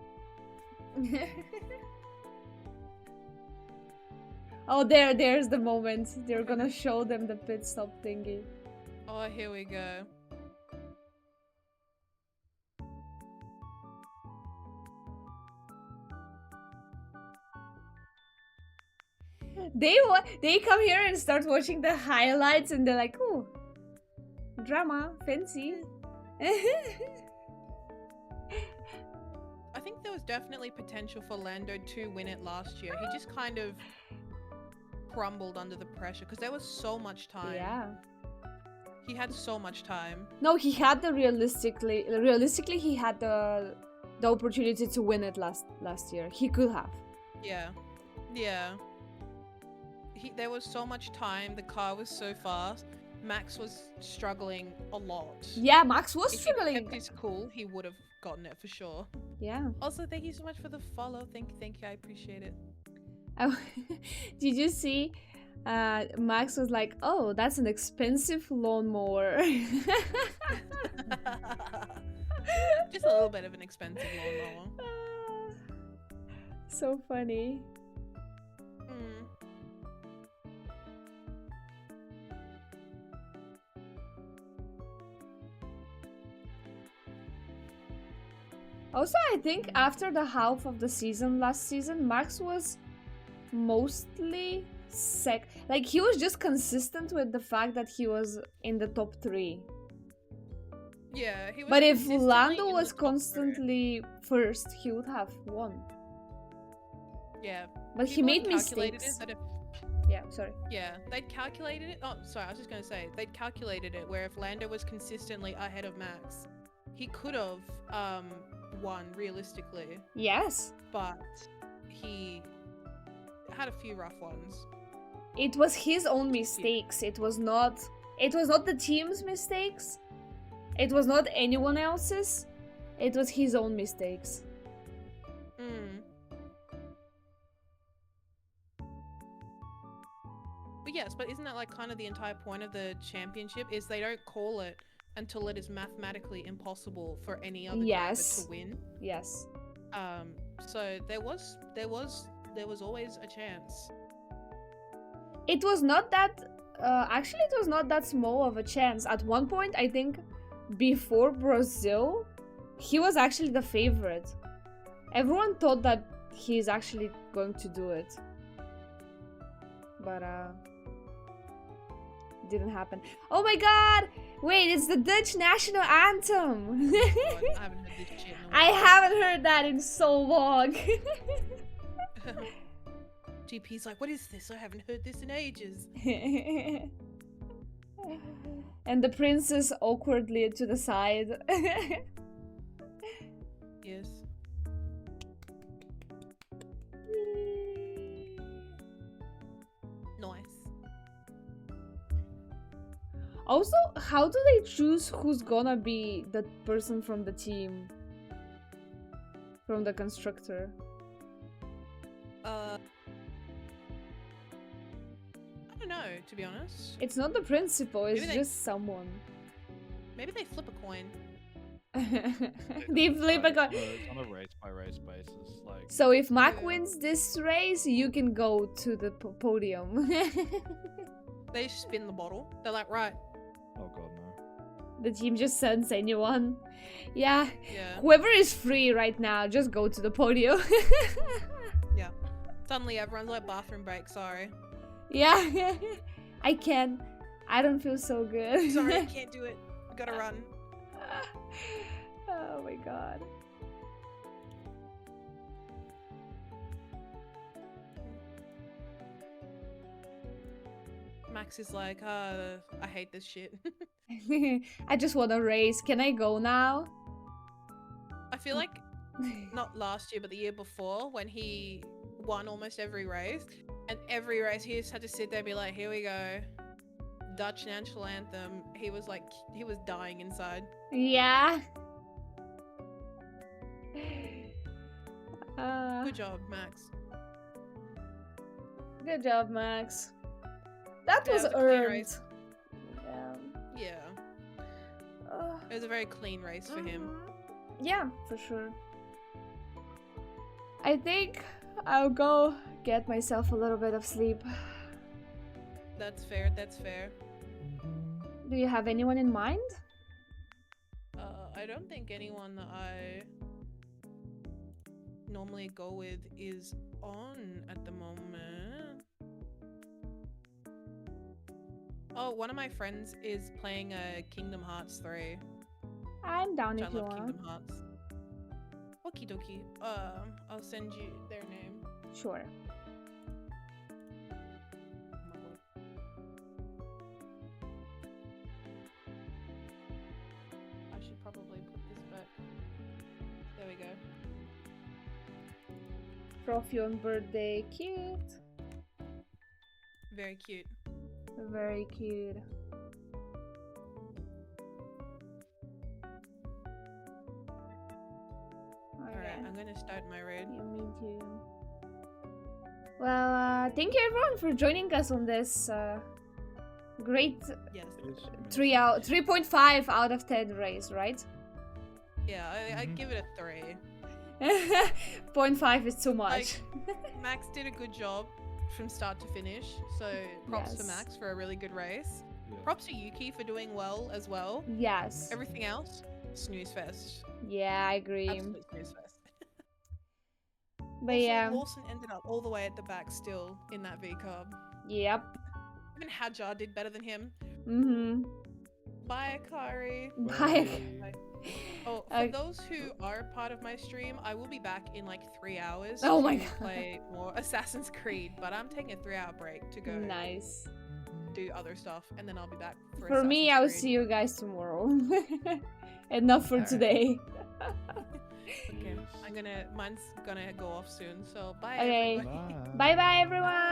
B: Oh, there's the moment. They're gonna show them the pit stop thingy.
A: Oh, here we go.
B: They come here and start watching the highlights and they're like, oh, drama, fancy.
A: I think there was definitely potential for Lando to win it last year. He just kind of crumbled under the pressure because there was so much time.
B: Yeah.
A: He had so much time.
B: No, he had the realistically he had the opportunity to win it last year. He could have.
A: Yeah. Yeah. There was so much time. The car was so fast. Max was struggling a lot.
B: Yeah, Max was
A: If
B: struggling.
A: he kept his cool, he would have gotten it for sure.
B: Yeah.
A: Also, thank you so much for the follow. Thank you. I appreciate it.
B: Did you see? Max was like, "Oh, that's an expensive lawnmower."
A: Just a little bit of an expensive lawnmower.
B: So funny.
A: Mm.
B: Also, I think after the half of the season last season, Max was mostly like he was just consistent with the fact that he was in the top 3.
A: Yeah, he was.
B: But if
A: consistently
B: Lando
A: in
B: was
A: the top three.
B: constantly first, he would have won.
A: Yeah.
B: But he
A: People
B: made
A: had calculated
B: mistakes.
A: it that if
B: Yeah, sorry.
A: Yeah, they'd calculated it. Oh, sorry, I was just gonna say they'd calculated it where if Lando was consistently ahead of Max, he could have won realistically,
B: Yes.
A: but he had a few rough ones.
B: It was his own mistakes. It was not the team's mistakes. It was not anyone else's. It was his own mistakes.
A: But yes, but isn't that like kind of the entire point of the championship? Is they don't call it until it is mathematically impossible for any other driver to win.
B: Yes.
A: So there was always a chance.
B: It was not that. Actually, it was not that small of a chance. At one point, I think, before Brazil, he was actually the favorite. Everyone thought that he's actually going to do it, but didn't happen. Oh my God! Wait, it's the Dutch national anthem.
A: God, I haven't heard this shit in a
B: I
A: while.
B: haven't heard that in so long.
A: GP's like, what is this? I haven't heard this in ages.
B: And the princess awkwardly to the side.
A: Yes. Nice.
B: Also, how do they choose who's gonna be the person from the team? From the constructor?
A: I don't know, to be honest.
B: It's not the principal, it's
A: Maybe they-
B: just someone.
A: Maybe they flip a coin.
B: They flip a coin.
C: It's on a race by race basis. Like,
B: So if Mac
A: Yeah.
B: wins this race, you can go to the podium.
A: They spin the bottle. They're like, right,
C: oh god, no.
B: The team just sends anyone. Yeah,
A: yeah.
B: whoever is free right now, just go to the podium.
A: Suddenly everyone's like, bathroom break, sorry.
B: Yeah, I can. I don't feel so good.
A: Sorry, I can't do it. I gotta run.
B: Oh my god.
A: Max is like, I hate this shit.
B: I just want to race. Can I go now?
A: I feel like not last year, but the year before, when he won almost every race, and every race he just had to sit there and be like, here we go, Dutch national anthem. He was like, he was dying inside.
B: Yeah.
A: Good job, Max.
B: Good job, Max. That
A: Yeah,
B: was
A: it was a clean
B: earned.
A: race. Yeah,
B: Uh,
A: it was a very clean race for him.
B: Yeah, for sure. I think I'll go get myself a little bit of sleep.
A: That's fair, that's fair.
B: Do you have anyone in mind?
A: I don't think anyone that I normally go with is on at the moment. Oh, one of my friends is playing Kingdom Hearts 3.
B: I'm down
A: Which I
B: if you
A: love
B: want.
A: Kingdom Hearts. Okie dokie. I'll send you their name.
B: Sure.
A: I should probably put this back. There we go.
B: Trophy on birthday. Cute.
A: Very cute.
B: Very cute.
A: Alright, I'm gonna start my raid.
B: Yeah, me too. Well, thank you everyone for joining us on this great
A: Yes.
B: 3.5 out of 10 race, right?
A: Yeah, I give it a 3.
B: 0.5 is too much.
A: Max did a good job from start to finish, so props to
B: Yes.
A: Max for a really good race.
C: Yeah.
A: Props to Yuki for doing well as well.
B: Yes.
A: Everything else, snooze fest.
B: Yeah, I agree.
A: Absolute snooze fest.
B: But
A: Also,
B: yeah.
A: Lawson ended up all the way at the back still in that V-Cub.
B: Yep.
A: Even Hajar did better than him.
B: Mm-hmm.
A: Bye, Kari.
B: Bye.
A: Oh, for those who are part of my stream, I will be back in like 3 hours
B: Oh
A: to
B: my God.
A: play more Assassin's Creed, but I'm taking a 3-hour break to go
B: Nice.
A: do other stuff, and then I'll be back for
B: For me,
A: Assassin's
B: I will
A: Creed.
B: see you guys tomorrow. And not for
A: Alright.
B: today.
A: Okay, mine's gonna go off soon, so bye
B: Okay.
A: everyone.
C: Bye.
B: Bye bye everyone.